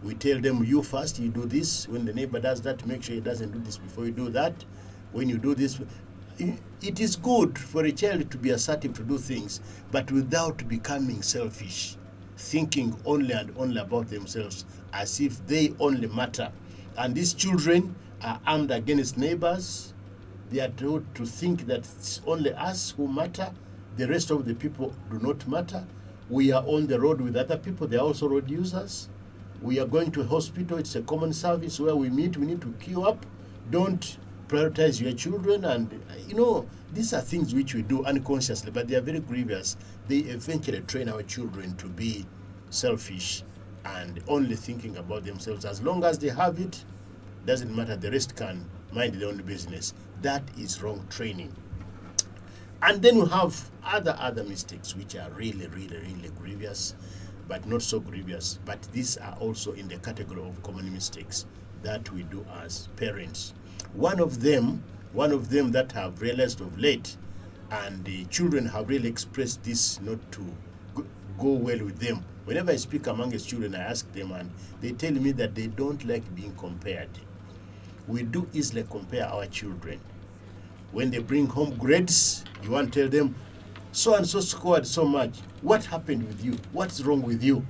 We tell them, you first, you do this. When the neighbor does that, make sure he doesn't do this before you do that. When you do this, it is good for a child to be assertive to do things, but without becoming selfish, thinking only and only about themselves as if they only matter. And these children are armed against neighbors. They are told to think that it's only us who matter. The rest of the people do not matter. We are on the road with other people. They are also road users. We are going to a hospital. It's a common service where we meet. We need to queue up. Don't prioritize your children. And, these are things which we do unconsciously, but they are very grievous. They eventually train our children to be selfish and only thinking about themselves. As long as they have it, doesn't matter. The rest can mind their own business. That is wrong training. And then we have other mistakes which are really, really, really grievous, but not so grievous. But these are also in the category of common mistakes that we do as parents. One of them that have realized of late, and the children have really expressed this not to go well with them. Whenever I speak amongst children, I ask them, and they tell me that they don't like being compared. We do easily compare our children. When they bring home grades, you want to tell them, so and so scored so much. What happened with you? What's wrong with you?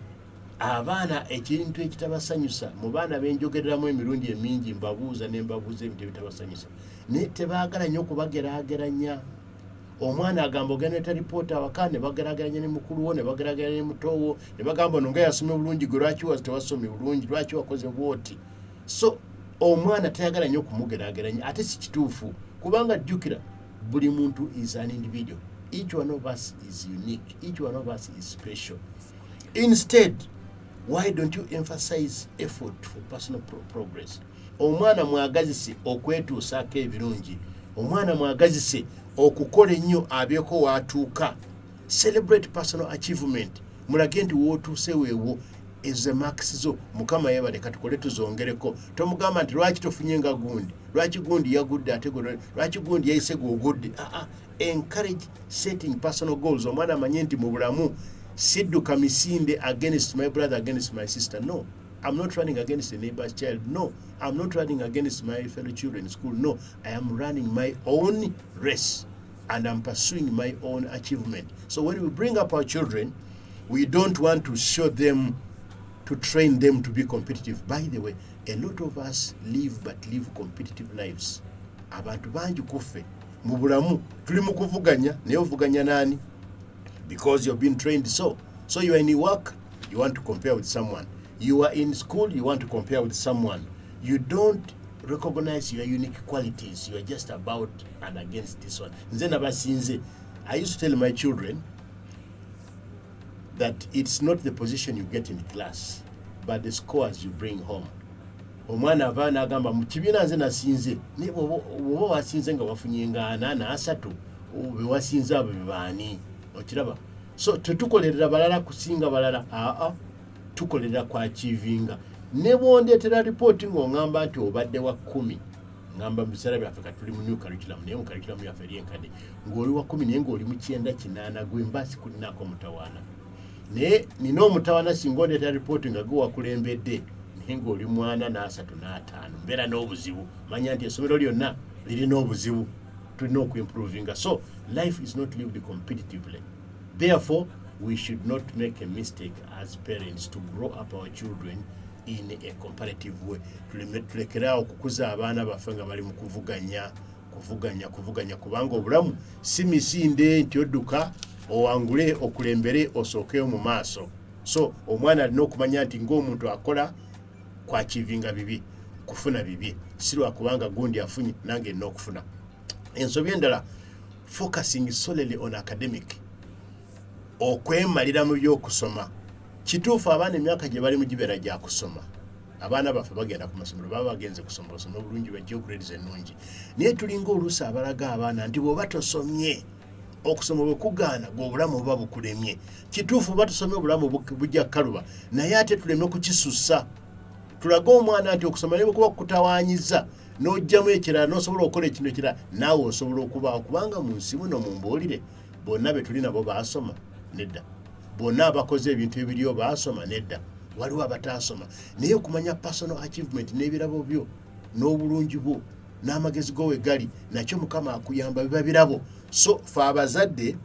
Abaana ekintu ekitabasanyusa mu baana benjogereramu emirundi emingi mbabuuza ebintu ebitabasanyusa naye tebaagala nnyo okubageraageranya. Omwana agamba ogenda ripoota awaka ne bageraageranya ne mukulu wo ne bageraageranya ne muto wo ne bagamba ono nga yasomye bulungi gwe lwaki tewasomye bulungi, lwaki wakoze bwoti. So omwana tayagala nnyo okumugeraageranya, ate si kituufu kubanga jjukira buli muntu is an individual. Each one of us is unique. Each one of us is special. Instead, why don't you emphasize effort for personal progress? Omwana mwagazise okwetuusaako ebirungi. Omwana mwagazise okukola ennyo abeeko waatuuka. Celebrate personal achievement. Mulage nti wootuuse weewo ezo marks zo Mukama yeebaleka tukole tuzongereko. Tomugamba nti lwaki tofunye nga gundi, lwaki gundi yagudde ate gwe, lwaki gundi yayise gwe ogudde. Encourage setting personal goals. Omwana amanye nti mu bulamu sidduka misinde against my brother, against my sister. No, I'm not running against a neighbor's child. No, I'm not running against my fellow children in school. No, I am running my own race and I'm pursuing my own achievement. So when we bring up our children, we don't want to show them, to train them to be competitive. By the way, a lot of us live competitive lives. Abantu bangi kuffe mu bulamu tuli mu kuvuganya, naye ovuganya nani? Because you've been trained so. So you are in work, you want to compare with someone. You are in school, you want to compare with someone. You don't recognize your unique qualities. You are just about and against this one. I used to tell my children that it's not the position you get in class, but the scores you bring home. Omwana avaana agamba mu kibiina nze nasinze, naye bw'oba wasinze nga wafunye nga 4 na 3, be wasinze abo be baani? Okiraba? So tetukolerera balala kusinga balala, tukolerera kwa achievinga. Ne bwondeetera ripooti ng'ongamba nti obadde wa 10, ngamba mu biseera byaffe kati tuli mu new curriculum, naye mu curriculum yaffe eri enkadde, ng'oli wa 10 naye ng'oli mu 9 8 gwe mbaasi kulinaako mutawaana. Naye nina omutawaana singa ondeetera ripooti nga gwe wakulembedde naye ng'oli mu 4 na 3 na 5, mbeera n'obuzibu. Manya nti essomero lyonna lirina obuzibu. Tulina okuimprovinga. So life is not lived competitively. Therefore, we should not make a mistake as parents to grow up our children in a comparative way. Tulekeraawo okukuza abaana baffe nga bali mu kuvuganya kubanga obulamu si misinde nti odduka owangule okulembere osookeyo mu maaso. So omwana alina okumanya nti ng'omuntu akola kwachivinga bibi, kufuna bibi, si lwakubanga gundi afunye nange nina okufuna. Ensobi endala, focusing solely on academic, okwemalira mu by'okusoma. Kituufu abaana emyaka gye bali mu gibeera gya kusoma. Abaana baffe bagenda ku masomero baba bagenze kusoma bulungi bajja grades ennungi. Naye tulinga oluusi abalaga abaana nti bw'oba tosomye okusoma bwe kugaana gw'obulamu buba bukulemye. Kituufu oba tusomye obulamu bujja kaluba, naye ate tuleme kukisussa. Tulaga omwana nti okusoma ne bwe kuba kutawaanyiza n'ojjamu ekirala n'osobola okukola ekintu ekirala, naawe osobola okubaawo. Kubanga mu nsi muno mumbuulire, bonna be tuli nabo baasoma? Nedda. Bonna abakoze ebintu ebiriyo baasoma? Nedda. Waliwo abataasoma. Naye okumanya personal achievement n'ebirabo byo n'obulungi bwo n'amagezi go we gali, nakyo Mukama akuyamba biba birabo. So fe abazadde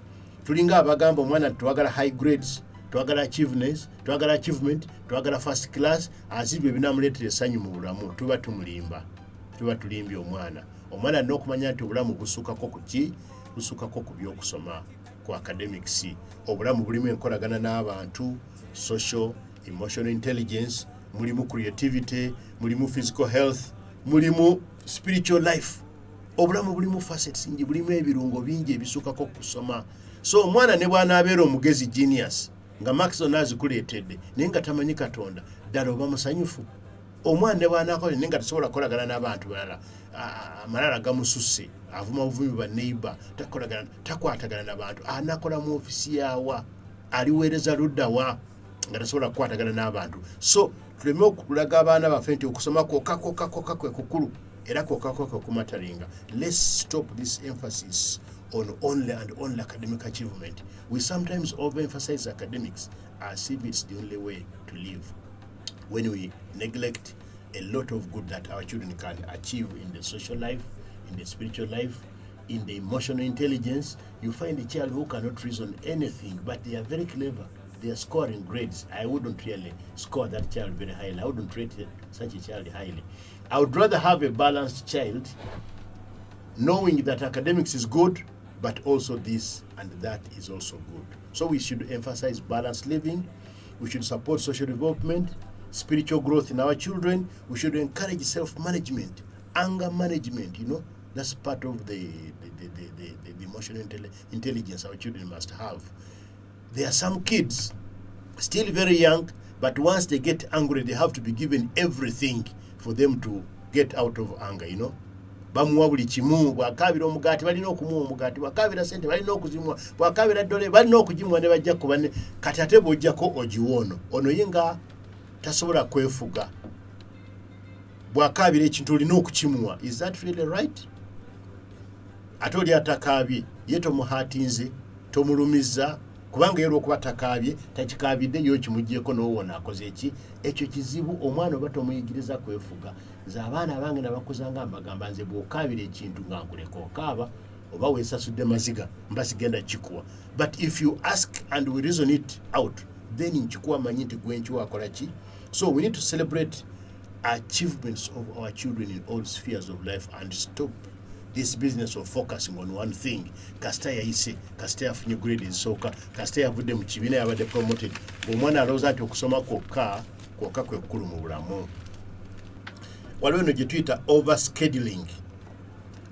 tulinga abagamba omwana twagala high grades, twagala achievement, twagala first class, azibwe binamuleetera essanyu mu bulamu, tuba tumulimba. tuba tulimbye omwana alina okumanya nti obulamu busukako ku ki busukako ku byokusoma ku academics. Obulamu bulimu enkolagana n'abantu, social emotional intelligence, mulimu creativity, mulimu physical health, mulimu spiritual life. Obulamu bulimu facets ngi, bulimu ebirungo bingi ebisukako kusoma. So omwana ne bw'anaabeera omugezi genius nga Maxon azikuleetedde naye nga tamanyi Katonda, ddala oba musanyufu? Omwana ne bw'anaakola naye nga tasobola kukolagana n'abantu balala, amalala gamususse, avuma buvumi bwa neighbor, takwatagana n'abantu, anakola mu ofisi yaawa, aliweereza luddawa nga tasobola kukwatagana n'abantu. So tuleme okulaga abaana baffe nti okusoma kwokka kwe kukulu era kwokka kwe kumataringa. Let's stop this emphasis on only and only academic achievement. We sometimes overemphasize academics as if it's the only way to live, when we neglect a lot of good that our children can achieve in the social life, in the spiritual life, in the emotional intelligence. You find a child who cannot reason anything, but they are very clever. They are scoring grades. I wouldn't really score that child very highly. I wouldn't rate such a child highly. I would rather have a balanced child, knowing that academics is good, but also this and that is also good. So we should emphasize balanced living. We should support social development, spiritual growth in our children. We should encourage self-management, anger management. That's part of the emotional intelligence our children must have. There are some kids still very young, but once they get angry, they have to be given everything for them to get out of anger. Bamuwa buli kimu, bw'akaabira omugaati balina okumuwa omugaati, bw'akaabira sente balina okuzimwa, bw'akaabira ddole balina okugimwa ne bajja kuba ne kati ate bw'ojjako ogiwa ono ye nga tasobola kwefuga. Bw'akaabira ekintu olina okukimuwa. Is that really right? Ate oli atakaabye ye tomuhaatinze, tomulumiza, kubanga yero okuba takaabye takikaabidde yo kimuggyeko n'owona akoze eki. Ekyo kizibu. Omwana oba tomuyigiriza kwefuga. Nze abaana abange nabakuzanga mbagamba nze bw'okaabira ekintu nga nkuleka okaaba oba weesasudde maziga mba sigenda kikuwa. But if you ask and we reason it out, then nkikuwa manyi nti gwe nkiwa akola ki. So we need to celebrate achievements of our children in all spheres of life and stop this business of focusing on one thing. Kasita yayise, kasita yafunye grade ezisooka, kasita yavudde mu kibiina yabadde promoted. Omwana alowooza nti okusoma kwokka kwe kukulu mu bulamu. Waliwo eno gye tuyita overscheduling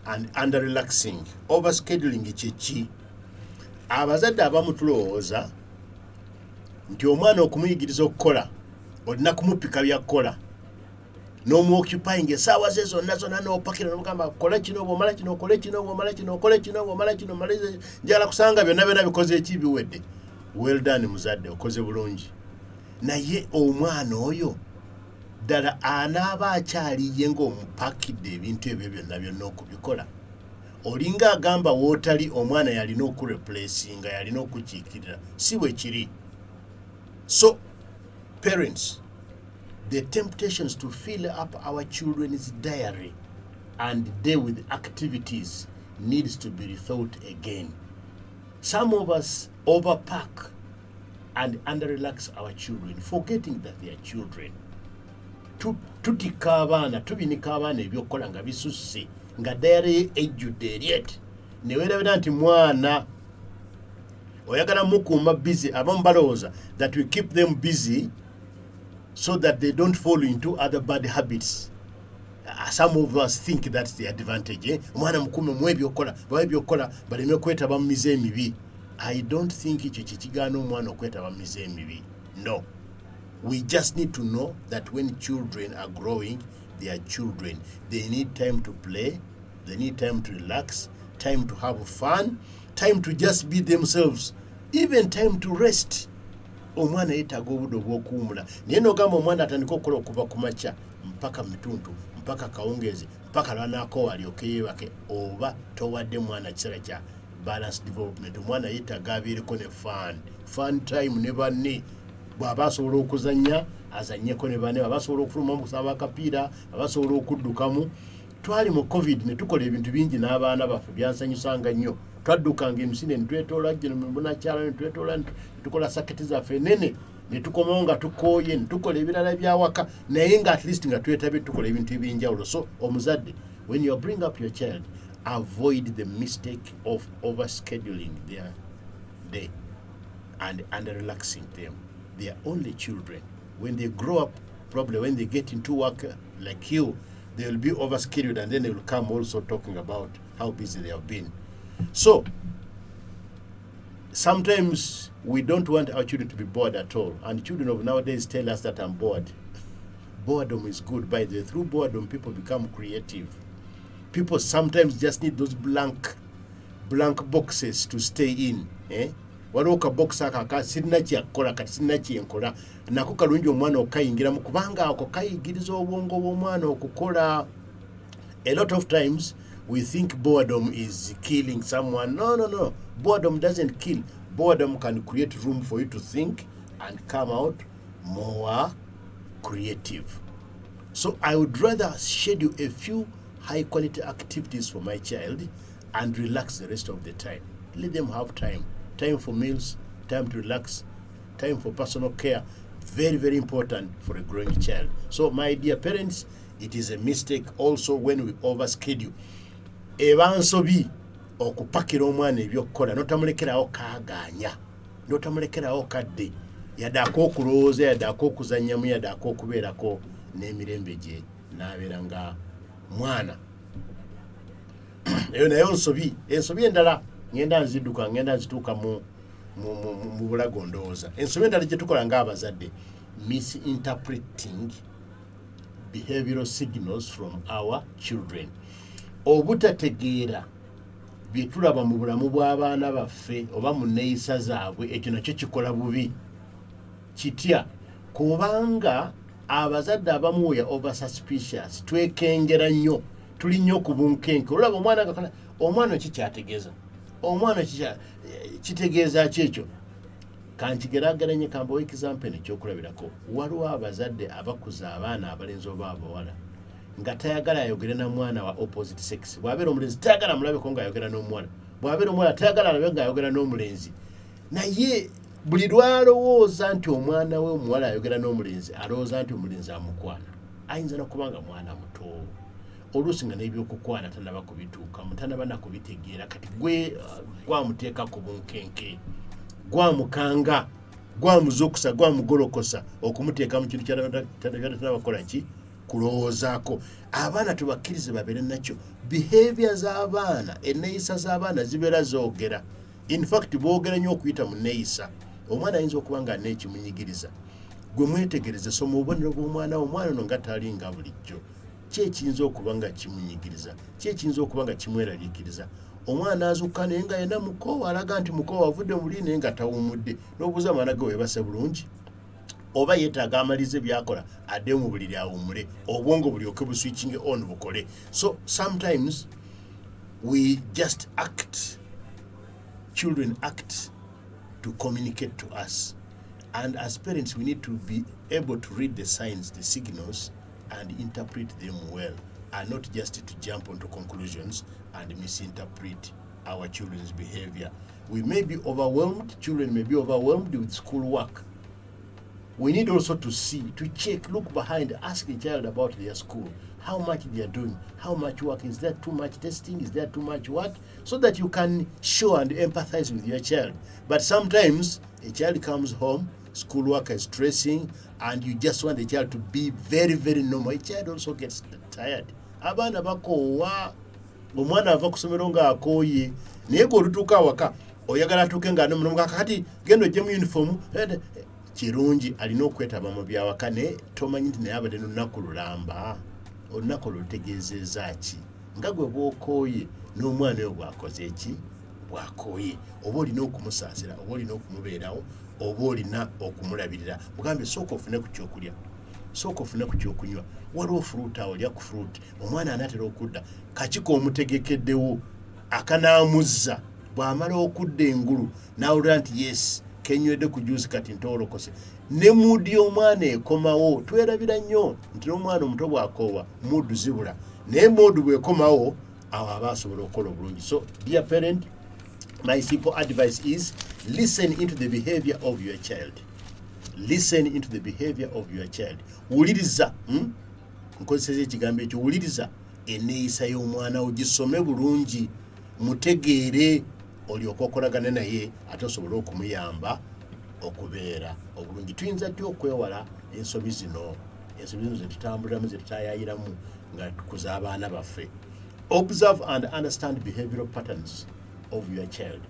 and under-relaxing. Overscheduling kyeki? Abazadde abamu tulowooza nti omwana okumuyigiriza okukola olina kumupika byakukola, n'omuoccupying essaawa ze zonna n'opakira n'omugamba kola kino bw'omala kino, okole kino bw'omala kino, okole kino bw'omala kino, malize njala kusanga byonna bikoze eki biwedde. Well done muzadde, okoze bulungi. Naye omwana oyo ddala anaaba akyaliye ng'omupakidde ebintu ebyo byonna okubikola. Olinga agamba wootali omwana yalina okureplacinga, yalina okukiikirira. Si bwe kiri. So parents, the temptations to fill up our children's diary and deal with activities needs to be rethought again. Some of us overpack and under-relax our children, forgetting that they are children. Tutika abaana, tubinika abaana ebyokukola nga bisusse, nga diary ejjudde eryet. Ne weerabira nti mwana oyagala mukuuma busy. Abamu balowooza that we keep them busy so that they don't fall into other bad habits. Some of us think that's the advantage. Omwana mukuume mu ebyokukola, bawe ebyokukola baleme kwetaba mu mize emibi. I don't think ekyo kikigaana omwana okwetaba mu mize emibi. No. We just need to know that when children are growing, they are children. They need time to play, they need time to relax, time to have fun, time to just be themselves, even time to rest. Omwana yeetaaga obudde obw'okuwumula. Naye n'ogamba omwana atandika okukola okuva ku makya mpaka mituntu, mpaka kawungeezi, mpaka lwanaako alyoke yeebake, oba towadde mwana kiseera kya balance development. Omwana yeetaaga abeereko ne fun time ne banne. Bw'aba asobola okuzannya azannyeko ne banne, bw'aba asobola okufuluma mu kusaba akapiira, bw'aba asobola okuddukamu. Twali mu covid ne tukola ebintu bingi n'abaana baffe byansanyusanga nnyo. Twaddukanga emisinde ne twetoola gino mu bunakyala, ne twetoola ne tukola saketi zaffe ennene ne tukomawo nga tukooye ne tukola ebirala byawaka naye nga at least nga twetabye tukola ebintu ebyenjawulo. So omuzadde, when you bring up your child, avoid the mistake of overscheduling their day and relaxing them. They are only children. When they grow up, probably when they get into work like you, they will be overscheduled, and then they will come also talking about how busy they have been. So sometimes we don't want our children to be bored at all, and children of nowadays tell us that I'm bored. Boredom is good. By the way, through boredom, people become creative. People sometimes just need those blank boxes to stay in. Waliwo ka box aka sirina kyakola kati sirina kyenkola nako kalungi omwana okayingiramu kubanga ako kayigiriza obwongo bw'omwana okukola. A lot of times we think boredom is killing someone. No. Boredom doesn't kill. Boredom can create room for you to think and come out more creative. So I would rather schedule a few high quality activities for my child and relax the rest of the time. Let them have time. Time for meals, time to relax, time for personal care. Very, very important for a growing child. So my dear parents, it is a mistake also when we overschedule. Ebansobi okupakira omwana ebyokukola notamulekerawo kaaganya, notamulekerawo kadde, yaddaako okulowooza, yaddaako okuzannyamu, yaddaako okubeerako n'emirembe gye n'abeera nga mwana. Eyo nayo ensobi endala ngenda nzidduka ngenda nzituuka mu bulago ndowooza. Ensobi endala gye tukola ng'abazadde, misinterpreting behavioral signals from our children. Obutategeera bye tulaba mu bulamu bw'abaana baffe oba mu nneeyisa zaabwe, ekyo nakyo kikola bubi. Kitya kubanga abazadde abamu we over suspicious, twekengera nnyo, tuli nnyo ku bunkenke. Olaba omwana kikyategeeza, omwana kitegeeza ki ekyo? Kankigeraageranye kambawo example ekyokulabirako. Waliwo abazadde abakuza abaana abalenzi oba abawala nga tayagala ayogere na mwana wa opposite sex. Bw'abeera omulenzi tayagala mulabeko ng'ayogera n'omuwala, bw'abeera omuwala tayagala alabe ng'ayogera n'omulenzi. Naye buli lwalowooza nti omwana we omuwala ayogera n'omulenzi, alowooza nti omulenzi amukwana. Ayinza n'okubanga mwana muto, oluusi nga n'ebyokukwana tanaba kubituukamu, tanaba nakubitegeera, kati gwe gwamuteeka ku bunkenke, gwamukanga, gwamuzuukusa, gwamugolokosa okumuteeka mu kintu ky'atanaba kukola ki? Kulowoozaako. Abaana tubakkirize babeere nakyo. Behavior z'abaana, enneeyisa z'abaana zibeera zoogera. In fact boogera nnyo okuyita mu nneeyisa. Omwana ayinza okuba nga n'ekimunyigiriza, gwe mwetegereze, soma obubonero bw'omwana wo. Omwana ono nga talinga bulijjo, ki ekiyinza okuba nga kimunyigiriza, ki ekiyinza okuba nga kimweraliikiriza? Omwana azuuka naye nga yena mukoowa, alaga nti mukoowa avudde muli naye nga tawummudde, n'obuuza amana ge weebase bulungi, oba yeetaaga amalize byakola adde mu buliri awummule, obwongo bulyoke buswitching on bukole. So sometimes we just act, children act to communicate to us, and as parents we need to be able to read the signs, the signals, and interpret them well, and not just to jump onto conclusions and misinterpret our children's behavior. We may be overwhelmed, children may be overwhelmed with schoolwork. We need also to see, to check, look behind, ask the child about their school, how much they are doing, how much work, is there too much testing, is there too much what, so that you can show and empathize with your child. But sometimes a child comes home, schoolwork is stressing, and you just want the child to be very, very normal. A child also gets tired. Abaana bakoowa, omwana ava ku ssomero ng'akooye, naye gwe olutuuka awaka oyagala atuuke ng'anomunomuka, kati genda ojje mu uniform. Kirungi alina okwetaba mu byawaka, naye tomanyi nti naye abadde n'olunaku lulamba, olunaku olutegeezezza ki? Nga gwe bw'okooye n'omwana oyo bw'akoze eki? Bw'akooye. Oba olina okumusaasira, oba olina okumubeerawo, oba olina okumulabirira. Mugambe sooka ofune ku kyokulya, sooka ofune ku kyokunywa. Waliwo furuuti awo, olya ku furuuti. Omwana anaatera okudda, kakiko omutegekeddewo akanaamuzza. Bw'amala okudda engulu n'awulira nti yes, kenywedde ku juice kati ntoolokose. Ne muudi y'omwana ekomawo. Twerabira nnyo nti n'omwana omuto bw'akoowa muudu zibula, naye muudu bw'ekomawo awo aba asobola okukola obulungi. So dear parent, my simple advice is listen into the behavior of your child. listen into the behavior of your child. Wuliriza, nkozesa ekigambo ekyo, wuliriza enneeyisa y'omwana wo, gisome bulungi, mutegeere, olyoka okolagana naye ate osobole okumuyamba okubeera obulungi. Tuyinza tya okwewala ensobi zino ze tutambuliramu, ze tutayayiramu nga tukuza abaana baffe? Observe and understand behavioral patterns of your child.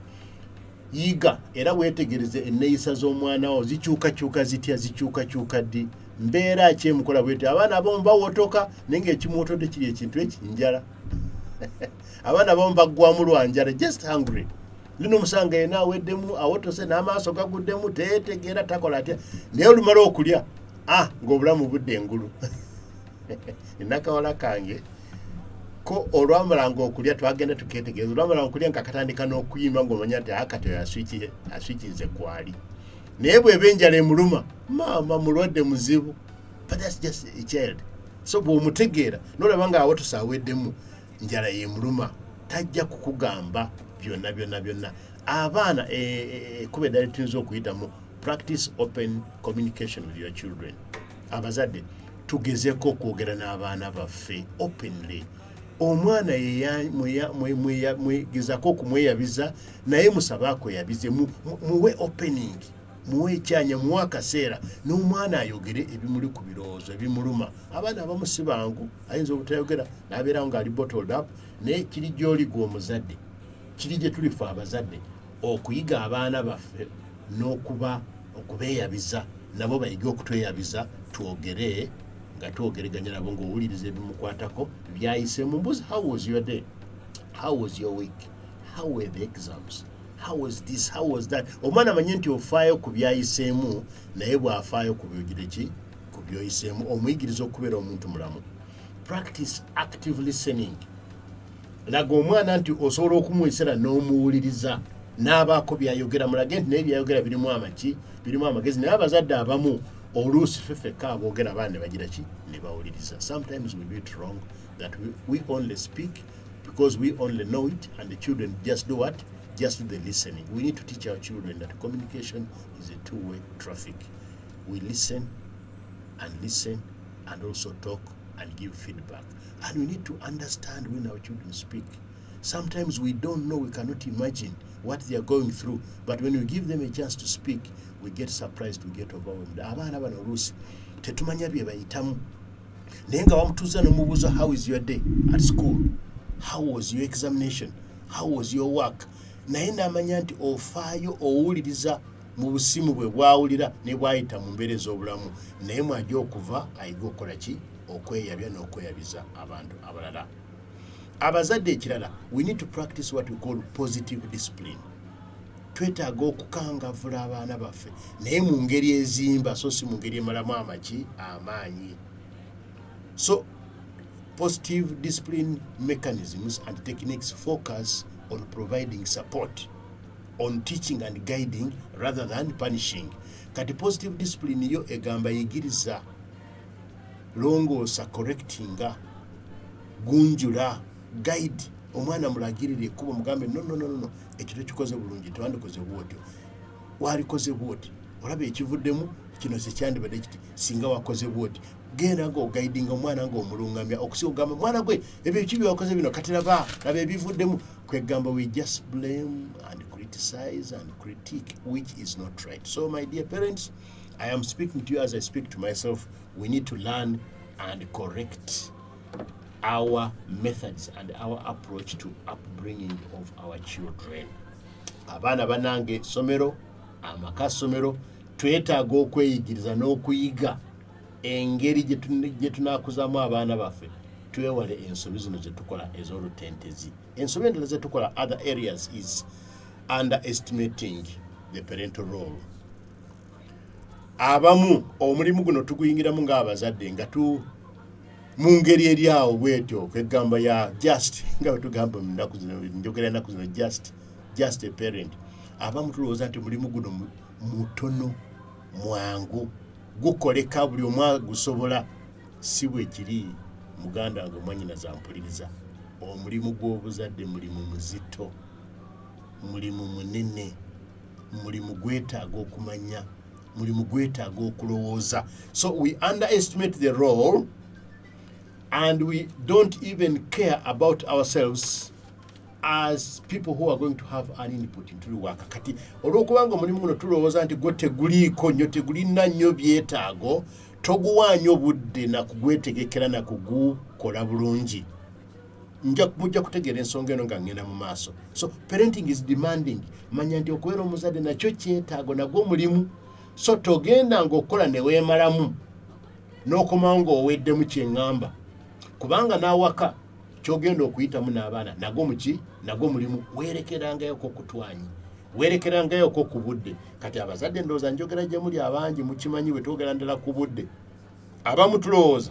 Yiga era weetegereze enneeyisa z'omwana wo, zikyukakyuka zitya, zikyukakyuka ddi, mbeera ki emukola bwetyo. Abaana abamu bawotoka naye ng'ekimwotodde kiri ekintu njala. Abaana abamu baggwamu lwa njala, just hungry. Lino musanga yena aweddemu, awotose n'amaaso gaguddemu, teyetegeera takola atya, naye olumala okulya ng'obulamu budde engulu. Enakawala kange ko olwamalanga okulya twagenda tuketegeeza, olwamalanga okulya nga katandika n'okuyimba ng'omanya nti akati oyo aswikinze kwali. Naye bw'eba enjala emuluma, maama mulwadde muzibu. But that's just a child. So bw'omutegeera n'olaba nga awotose aweddemu, njala yemuluma, tajja kukugamba byonna. Abaana kuba eddala tuyinza okuyitamu practice open communication with your children. Abazadde tugezeko okwogera n'abaana baffe openly. Omwana mwegezako okumweyabiza, naye musabe akweyabize, muwe opening, muwe ekyanya, muwe akaseera n'omwana ayogere ebimuli ku birowoozo ebimuluma. Abaana abamu si bangu, ayinza obutayogera n'abeerawo ng'ali bottled up, naye kiri gy'oli gwe omuzadde, kiri gye tulifa abazadde, okuyiga abaana baffe okubeeyabiza, nabo bayige okutweyabiza, twogere nga twogeraganya nabo, ng'owuliriza ebimukwatako byayise mu mbuzi. How was your day? How was your week? How were the exams? How was this? How was that? Omwana amanye nti ofaayo ku byayiseemu, naye bw'afaayo ku byoyiseemu, omuyigiriza okubeera omuntu mulamu. Practice active listening. Laga omwana nti osobola okumuwisira n'omuwuliriza, n'abaako byayogera, mulage nti naye byayogera birimu amagezi. Naye abazadde abamu oluusi ffeffekka aboogera abaana ne bagira ki, ne bawuliriza. Sometimes we do it wrong, that we only speak because we only know it, and the children just do what? Just do the listening. We need to teach our children that communication is a two-way traffic. We listen and also talk and give feedback. And we need to understand when our children speak. Sometimes we don't know, we cannot imagine what they are going through, but when we give them a chance to speak, we get surprised, we get overwhelmed. Abaana bano oluusi tetumanya bye bayitamu, naye nga wamutuuza n'omubuuza, how is your day at school? How was your examination? How was your work? Naye n'amanya nti ofaayo owuliriza mu busimu bwe bwawulira ne bwayita mu mbeera ez'obulamu, naye mwajja okuva ayiga okukola ki? Okweyabya n'okweyabiza abantu abalala. Abazadde ekirala, we need to practice what we call positive discipline. Twetaaga okukangavula abaana baffe, naye mu ngeri ezimba, so si mu ngeri emalamu amaanyi. So positive discipline mechanisms and techniques focus on providing support, on teaching and guiding rather than punishing. Kati positive discipline yo egamba yigiriza, longoosa, correctinga, gunjula, guide. Omwana mulagirire ekkubo, mugambe no, ekyo tekikoze bulungi, tewandikoze bwotyo, walikoze bwoti, olaba ekivuddemu kino sekyandibadde kiti, singa wakoze bwoti. Genda ng'oguidinga omwana ng'omulungamya, okusigamba mwana gwe ebyo ki byakoze bino, kati laba ebivuddemu. Kwegamba we just blame and criticize and critique, which is not right. So my dear parents, I am speaking to you as I speak to myself. We need to learn and correct our methods and our approach to upbringing of our children. Abaana banange somero, amaka somero, twetaaga okweyigiriza n'okuyiga engeri gye tunaakuzamu abaana baffe, twewale ensobi zino ze tukola ez'olutentezi. Ensobi endala ze tukola other areas is underestimating the parental role. Abamu omulimu guno tuguyingiramu ng'abazadde nga mu ngeri eri awo bwetyo, kwegamba ya just nga tugamba munaku zino, njogera ennaku zino, just a parent. Abamu tulowooza nti mulimu guno mutono, mwangu, gukoleka, buli omu gusobola. Si bwe kiri, muganda wange mwannyinaze ampuliriza. Omulimu gw'obuzadde mulimu muzito, mulimu munene, mulimu gwetaaga okumanya mulimu gwetaaga okulowooza. So we underestimate the role and we don't even care about ourselves as people who are going to have an input into the work. Kati olwokubanga omulimu guno tulowooza nti gwo teguliiko nnyo, tegulina nnyo byetaago, toguwaanya obudde na kugwetegekera na kugukola bulungi, mujja kutegeera ensonga eno nga ngenda mu maaso. So parenting is demanding. Manya nti okubeera omuzadde nakyo kyetaago, nagwo mulimu. So togenda ng'okola ne weemalamu n'okomawo ng'oweddemu kyeŋŋamba, kubanga n'awaka kyogenda okuyitamu n'abaana nagwo mulimu. Weerekerangayoko kutwanyi, weerekerangayoko ku budde. Kati abazadde ndowooza njogera gye muli abangi mukimanyi bwe twogera ndala ku budde. Abamu tulowooza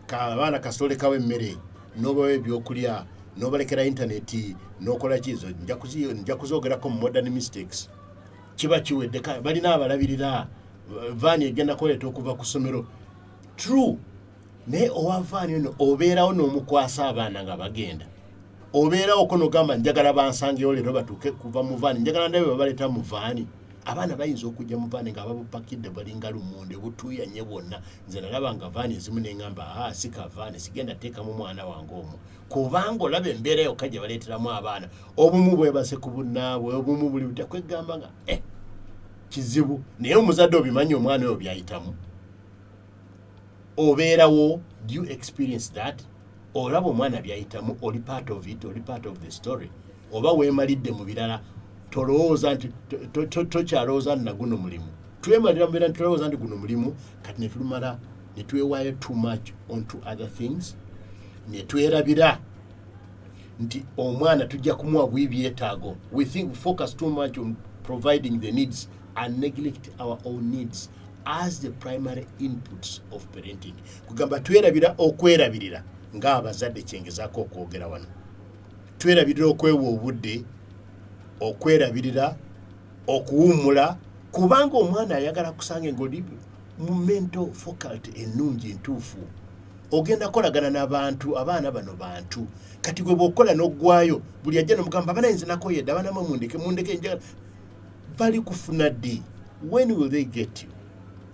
abaana kasitolekawo emmere n'obawa ebyokulya n'obalekera intaneti n'okola kizo, nja kuzoogerako mu modern mistakes. Kiba kiwedde, balina abalabirira, vaani egenda kuleeta okuva ku ssomero. True, naye owa vaani eno obeerawo n'omukwasa abaana nga bagenda, obeerawo ko n'ogamba njagala bansangeyo leero batuuke kuva mu vaani, njagala ndabe babaleeta mu vaani. Abaana bayinza okujja mu vaani nga babupakidde balinga lumonde butuuyanye bwonna. Nze nalaba nga vaani ezimu ne ŋŋamba sika vaani, sigenda teekamu mwana wange omwo, kubanga olaba embeera yokka gye baleeteramu abaana. Obumu bwebase ku bunnaabwe, obumu buli butya, kwegamba nga kizibu. Naye omuzadde obimanyi omwana oyo byayitamu, obeerawo, do you experience that? Olaba omwana byayitamu, oli part of it, oli part of the story. Oba weemalidde mu birala, tolowooza nti tokyalowooza nti naguno mulimu. Twemalira mu birala tulowooza nti guno mulimu, kati ne tulumala ne twewaayo too much onto other things, ne twerabira nti omwana tujja kumuwa bw'ibyetaago. We focus too much on providing the needs and neglect our own needs as the primary inputs of parenting. Kugamba twerabira okwerabirira ng'abazadde kyengezaako okwogera wano. Twerabirira okwewa obudde, okwerabirira, okuwummula, kubanga omwana ayagala kusanga ng'oli mu mental faculty ennungi entuufu. Ogenda kolagana n'abantu, abaana bano bantu. Kati gwe bw'okola n'oggwayo, buli ajja n'omugamba banayinza nakoyedde, abaana mwe mundeke njagala. Bali kufuna ddi? When will they get you?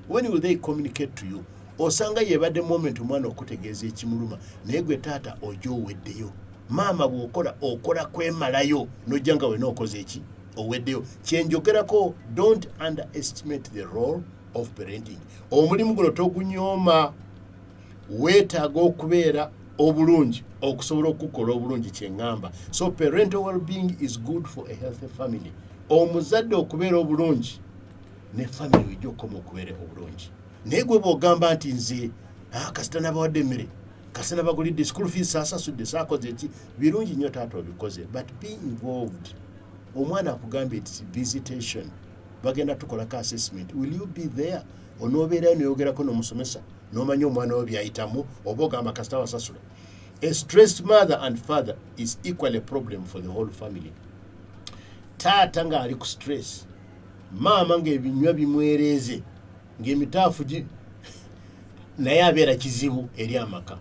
When will they communicate to you? Osanga yebadde moment omwana okutegeeza ekimuluma, naye gwe taata ojja oweddeyo. Maama bw'okola okola kwemalayo, n'ojja nga wena okoze eki? Oweddeyo. Kyenjogerako, don't underestimate the role of parenting. Omulimu guno togunyooma, weetaaga okubeera obulungi okusobola okukola obulungi kyeŋŋamba. So parental well-being is good for a healthy family. Omuzadde okubeera obulungi ne family wijja okukoma okubeera obulungi. Naye gwe bw'ogamba nti nze kasita nabawadde emmere, kasita nabagulidde school fees, saasasudde, saakoze eki, birungi nnyo taata obikoze, but be involved. Omwana akugambye it's visitation, bagenda tukolako assessment, will you be there? Onoobeerayo neyogerako n'omusomesa n'omanya omwana we byayitamu, oba ogamba kasita wasasula. A stressed mother and father is equally a problem for the whole family. Taata ng'ali ku stress, maama ng'ebinywa bimwereeze, ng'emitaafu naye abeera kizibu eri amaka.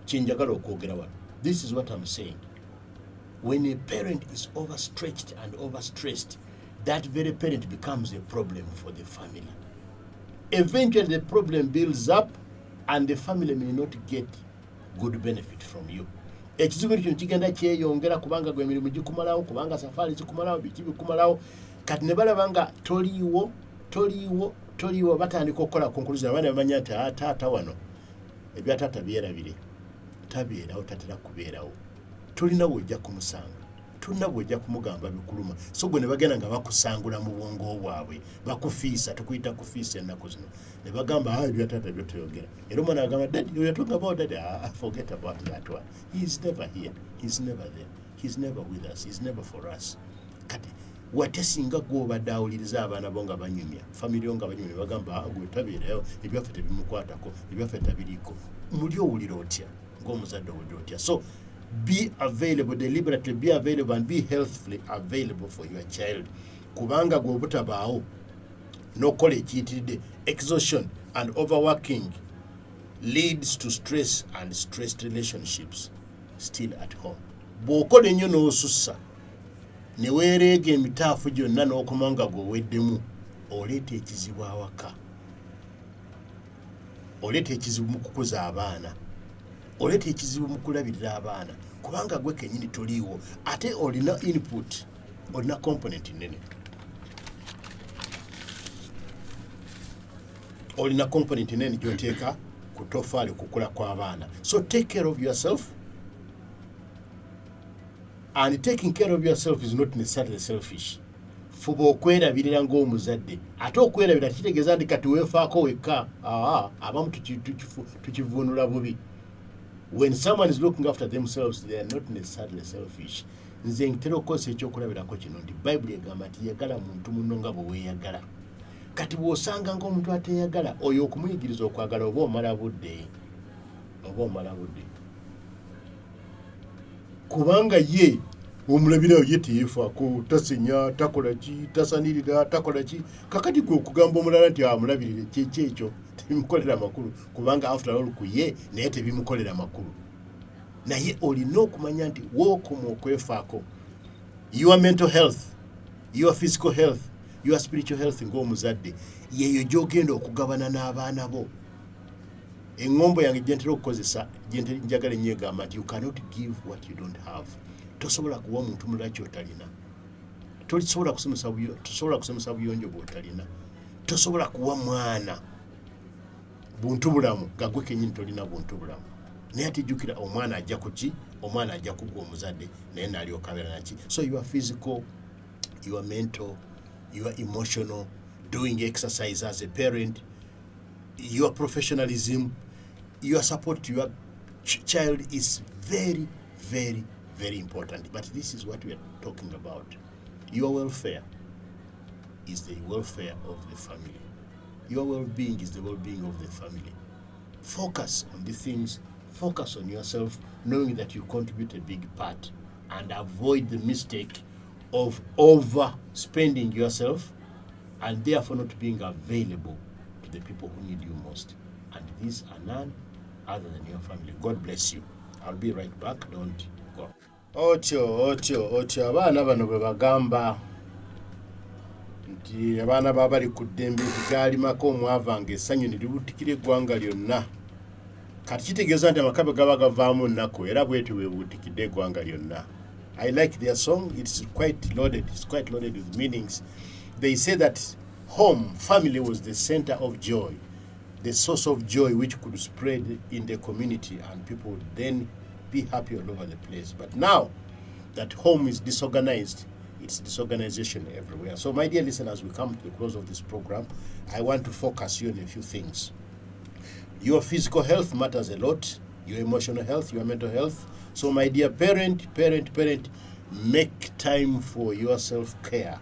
Kyenjagala okwogera wano. This is what I'm saying. When a parent is overstretched and overstressed, that very parent becomes a problem for the family. Eventually the problem builds up and the family may not get good benefit from you. Ekizibu kino kigenda kyeyongera kubanga gwe emirimu gikumalawo, kubanga safaari zikumalawo, biki bikumalawo. Kati ne balaba nga toliiwo batandika okukola conclusion. Abaana bamanya nti taata wano ebya taata byerabire, tabeerawo, tatera kubeerawo. Tulina bw'ojja kumusanga, tulina bw'ojja kumugamba bikuluma. So gwe ne bagenda nga bakusangula mu bwongo bwabwe, bakufiisa, tukuyita kufiisa ennaku zino. Ne bagamba ebya taata byo toyogera. Era omwana agamba, Daddy, you're talking about Daddy. Forget about that one. He's never here. He's never there. He's never with us. He's never for us. Kati wate singa gw'obadde awuliriza abaana bo nga banyumya, family yo nga banyumya, bagamba gwe tabeerayo, ebyaffe tebimukwatako, ebyaffe tabiriiko. Muli owulira otya ng'omuzadde owulira otya? So be available, deliberately be available and be healthfully available for your child. Kubanga gwe obutabaawo n'okola ekiyitiridde, exhaustion and overworking leads to stress and stressed relationships still at home. Bw'okola ennyo n'osussa, ne weereega emitaafu gyonna n'okomanga gweweddemu oleeta ekizibu awaka, oleeta ekizibu mu kukuza abaana, oleeta ekizibu mu kulabirira abaana kubanga gwe kennyini toliiwo ate olina input, olina component nene, olina component nene gy'oteeka ku tofaali kukula kw'abaana. So take care of yourself, and taking care of yourself is not necessarily selfish. Fuba okwerabirira ng'omuzadde, ate okwerabira kitegeeza nti kati weefaako wekka. Abamu tukivuunula bubi. When someone is looking after themselves, they are not necessarily selfish. Nze ntera okukozesa ekyokulabirako kino nti Bayibuli egamba nti yagala muntu munno nga bwe weeyagala. Kati bw'osanga ng'omuntu ateyagala, oyo okumuyigiriza okwagala oba omala budde. Kubanga ye omulabira ye teyeefaako, tasenya, takola ki, tasanirira, takola ki. Kakati gwe okugamba omulala nti amulabirire kyekyo tebimukolera makulu, kubanga after all ku ye naye tebimukolera makulu. Naye olina okumanya nti wookoma okwefaako. Your mental health, your physical health, your spiritual health ng'omuzadde yeeyo gy'ogenda okugabana n'abaana bo. Eŋŋombo yange gye ntera okukozesa, njagala ennyo egamba nti you cannot give what you don't have. Tosobola kuwa muntu mulala ky'otalina. Tosobola kusomesa buyonjo bw'otalina. Tosobola kuwa mwana buntu bulamu nga gwe kennyini tolina buntu bulamu. Naye ate jjukira omwana ajja ku ki? Omwana ajja kuggwa omuzadde naye n'alyoka abeera naki? So your physical, your mental, your emotional, doing exercise as a parent, your professionalism, your support to your child is very, very, very important. But this is what we are talking about. Your welfare is the welfare of the family. Your well-being is the well-being of the family. Focus on the things, focus on yourself, knowing that you contribute a big part, and avoid the mistake of overspending yourself and therefore not being available to the people who need you most. And these are none other than your family. God bless you. I'll be right back. Don't go. Otyo abaana bano bwe bagamba nti abaana baba bali ku ddembe galimako omwava ng'essanyu ne libutikira eggwanga lyonna. Kati kitegeeza nti amaka bwe gaba gavaamu nnaku era bwetyo bwe butikidde eggwanga lyonna. I like their song. It's quite loaded. It's quite loaded with meanings. They say that home, family was the center of joy, the source of joy which could spread in the community and people would then be happy all over the place. But now that home is disorganized, it's disorganization everywhere. So my dear listeners, we come to the close of this program. I want to focus you on a few things. Your physical health matters a lot, your emotional health, your mental health. So my dear parent, make time for your self-care.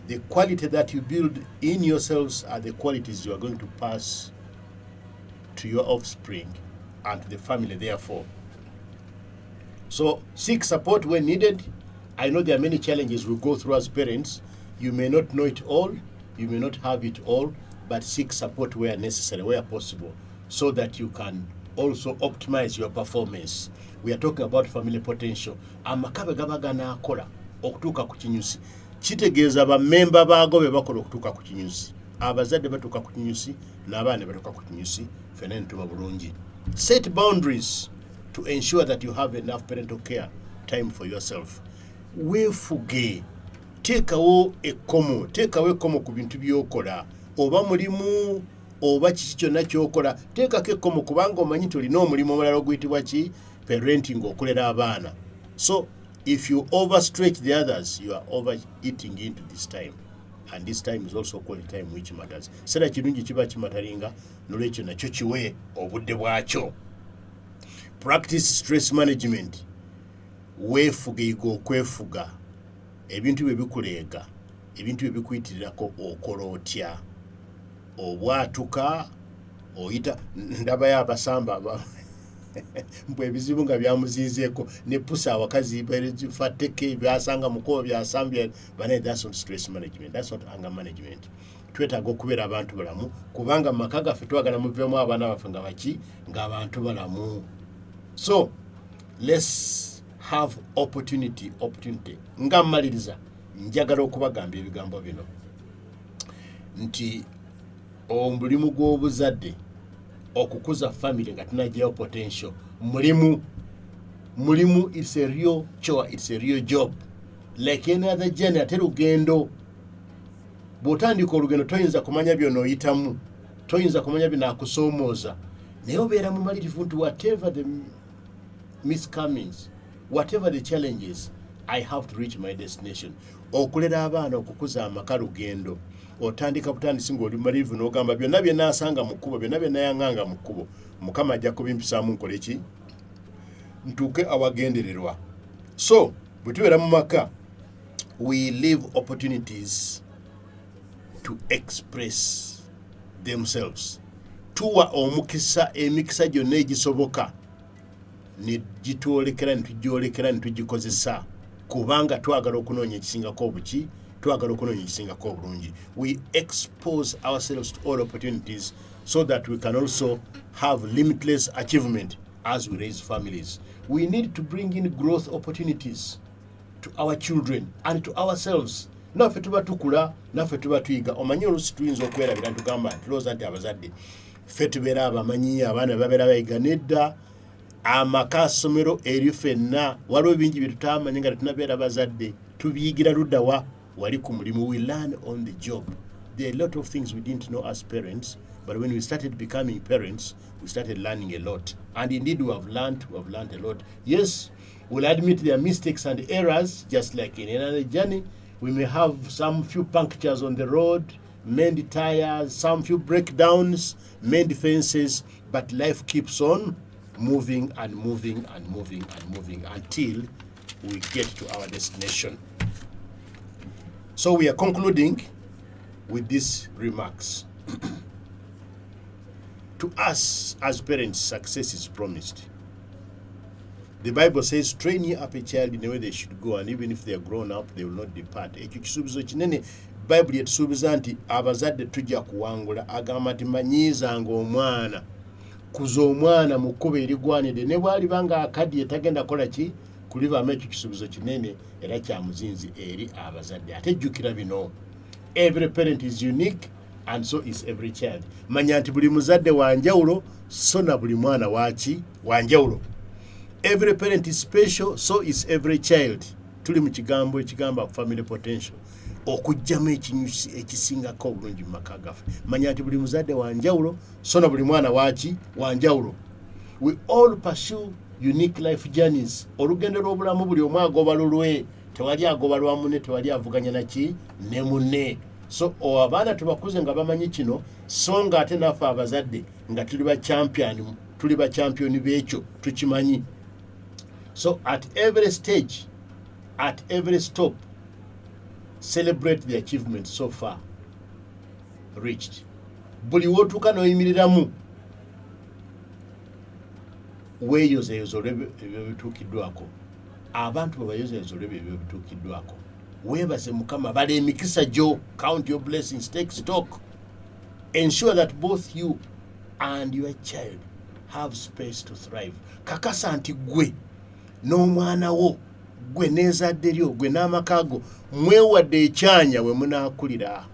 The quality that you build in yourselves are the qualities you are going to pass to your offspring and to the family, therefore. So seek support when needed. I know there are many challenges we go through as parents. You may not know it all, you may not have it all, but seek support where necessary, where possible, so that you can also optimize your performance. We are talking about family potential. Amakabe gaba ganaakola okutuuka ku kinyusi. Kitegeeza bammemba baago be bakola okutuuka ku kinyusi. Abazadde batuuka ku kinyusi, n'abaana batuuka ku kinyusi, ffenna ne tuba bulungi. Set boundaries to ensure that you have enough parental care time for yourself. Weefuge. Teekawo ekkomo ku bintu by'okola. Oba mulimu, oba kiki kyonna ky'okola, teekako ekkomo kubanga omanyi tolina omulimu omulala oguyitibwa ki? Parenting, okulera abaana. So if you overstretch the others, you are overeating into this time. And this time is also quality time which matters. Sera kirungi kiba kimataringa, nolwekyo nakyo kiwe obudde bwakyo. Practice stress management. Weefuge, yiga okwefuga. Ebintu bye bikuleega, ebintu bye bikuyitirirako okola otya. Obwatuka, oyita, ndabayo abasamba mbwe ebizibu nga byamuziizeeko ne pusa abakazi fatteke byasanga mukoba byasambye bane. That's not stress management, that's not anger management. Twetaaga okubeera abantu balamu kubanga mu maka gaffe twagala muveemu abaana baffe nga baki? Ng'abantu balamu. So let's have opportunity. Nga mmaliriza njagala okubagamba ebigambo bino nti omulimu gw'obuzadde okukuza family nga tunagyayo potential mulimu it's a real chore, it's a real job like any other journey. Ate lugendo bw'otandika olugendo toyinza kumanya by'onooyitamu, toyinza kumanya binaakusoomooza, naye obeera mumalirivu nti whatever the miscomings, whatever the challenges, I have to reach my destination. Okulera abaana okukuza amaka lugendo, otandika butandisi ng'oli mumalirivu n'ogamba byonna bye naasanga mu kkubo, byonna bye nayaŋŋanga mu kkubo, Mukama ajja kubimpisaamu nkole ki? Ntuuke awagendererwa. So bwe tubeera mu maka, we leave opportunities to express themselves. Tuwa omukisa emikisa gyonna egisoboka ne gitwolekera, ne tugyolekera, ne tugikozesa kubanga twagala okunoonya ekisingako obuki, twagala okunoonya ekisingako obulungi. We expose ourselves to all opportunities so that we can also have limitless achievement as we raise families. We need to bring in growth opportunities to our children and to ourselves. Naffe tuba tukula, naffe tuba tuyiga. Omanyi oluusi tuyinza okwerabira ntugamba nti tulowooza nti abazadde ffe tubeera abamanyi, abaana babeera bayiga. Nedda, amaka ssomero eri ffenna, waliwo bingi bye tutaamanya nga tetunabeera bazadde, tubiyigira ludda wa? Wali ku mulimu. We learn on the job. There are a lot of things we didn't know as parents, but when we started becoming parents, we started learning a lot. And indeed we have learned a lot. Yes, we'll admit there are mistakes and errors, just like in another journey. We may have some few punctures on the road, mend tires, some few breakdowns, mend fences, but life keeps on moving and moving and moving and moving until we get to our destination. So we are concluding with these remarks. To us as parents, success is promised. The Bible says, train ye up a child in the way they should go, and even if they are grown up, they will not depart. Ekyo kisuubizo kinene Bible yetusuubiza nti abazadde tujja kuwangula. Agamba nti manyiizanga omwana, kuza omwana mu kkubo erigwanidde, ne bw'aliba nga akaddiye tagenda kola ki? Kulivaamu. Ekyo kisuubizo kinene era kya muzinzi eri abazadde. Ate jjukira bino, every parent is unique and so is every child. Manya nti buli muzadde wanjawulo, so na buli mwana waki wanjawulo. Every parent is special, so is every child. Tuli mu kigambo ekigamba family potential, okujjamu ekinyusi ekisingako obulungi mu maka gaffe. Manya nti buli muzadde wanjawulo, so na buli mwana waki wanjawulo. We all pursue unique life journeys. Olugendo lw'obulamu buli omu agoba lulwe, tewali agoba lwa munne, tewali avuganya naki ne munne. So abaana tubakuze nga bamanyi kino, so nga ate naffe abazadde nga tuli ba champion b'ekyo tukimanyi. So at every stage, at every stop, celebrate the achievements so far reached. Buli wotuuka n'oyimiriramu, weeyozeeyoza olw'ebyo bituukiddwako. Abantu bwe bayozeeyoza olw'ebyo bituukiddwako, weebaze Mukama, bala emikisa gyo, count your blessings, take stock. Ensure that both you and your child have space to thrive. Kakasa nti gwe n'omwana wo, gwe n'ezadde lyo, gwe n'amaka go, mwewadde ekyanya we munaakulira,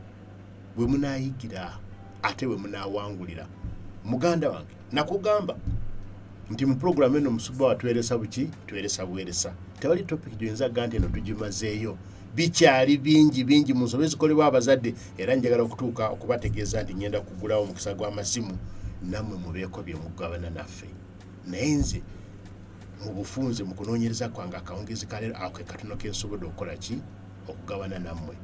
we munaayigira, ate we munaawangulira. Muganda wange, nakugamba nti mu program eno Omusubbawa tuweeresa buki? Tuweeresa buweeresa. Tewali topic gy'oyinza gga nti eno tugimazeeyo. Bikyali bingi mu nsobi ezikolebwa abazadde, era njagala okutuuka okubategeeza nti ngenda kugulawo omukisa gw'amasimu, nammwe mubeeko bye mugabana naffe. Naye nze mu bufunze mu kunoonyereza kwange akawungezi kaleero ako ke katono ke nsobodde okukola ki? Okugabana nammwe.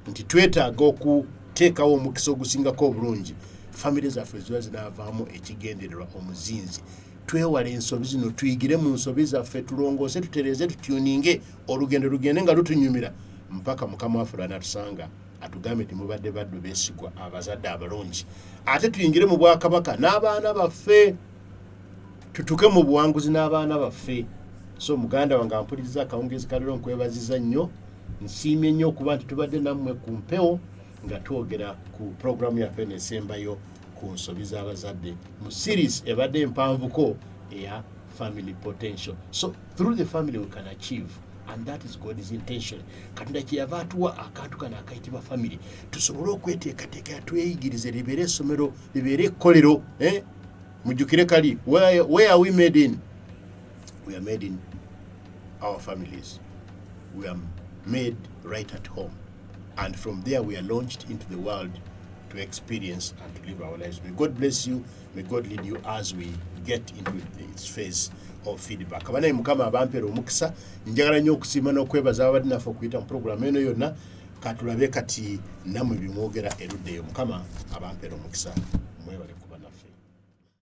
Nti twetaaga okuteekawo omukisa ogusingako obulungi. Famire zaffe ziba zinaavaamu ekigendererwa omuzinzi. Twewale ensobi zino, tuyigire mu nsobi zaffe, tulongoose, tutereeze, tutuninge, olugendo lugende nga lutunyumira mpaka Mukama waffe lw'anatusanga atugambe nti mubadde baddu beesigwa, abazadde abalungi. Ate tuyingire mu bwakabaka n'abaana baffe, tutuke mu buwanguzi n'abaana baffe. So muganda wange ampuliriza akawungezi kaleero nkwebaziza nnyo, nsiimye nnyo okuba nti tubadde nammwe ku mpewo nga twogera ku programu yaffe n'esembayo ku nsobi z'abazadde mu series ebadde empanvuko eya family potential. So through the family we can achieve, and that is God's intention. Katonda kyeyava atuwa akantu kano akayitibwa family tusobole okweteekateeka tweyigirize libeere essomero libeere ekkolero. Mujjukire kali, where are we made in? We are made in our families. We are made right at home, and from there we are launched into the world to experience and to live our lives. May God bless you. May God lead you as we get into its phase of feedback. Abanaye Mukama abampera omukisa, njagala nnyo okusiima n'okwebaza abadde naffe okuyita mu programu eno yonna. Katulabe kati nammwe bimwogera erudde eyo. Mukama abampera omukisa, mwebale kuba naffe.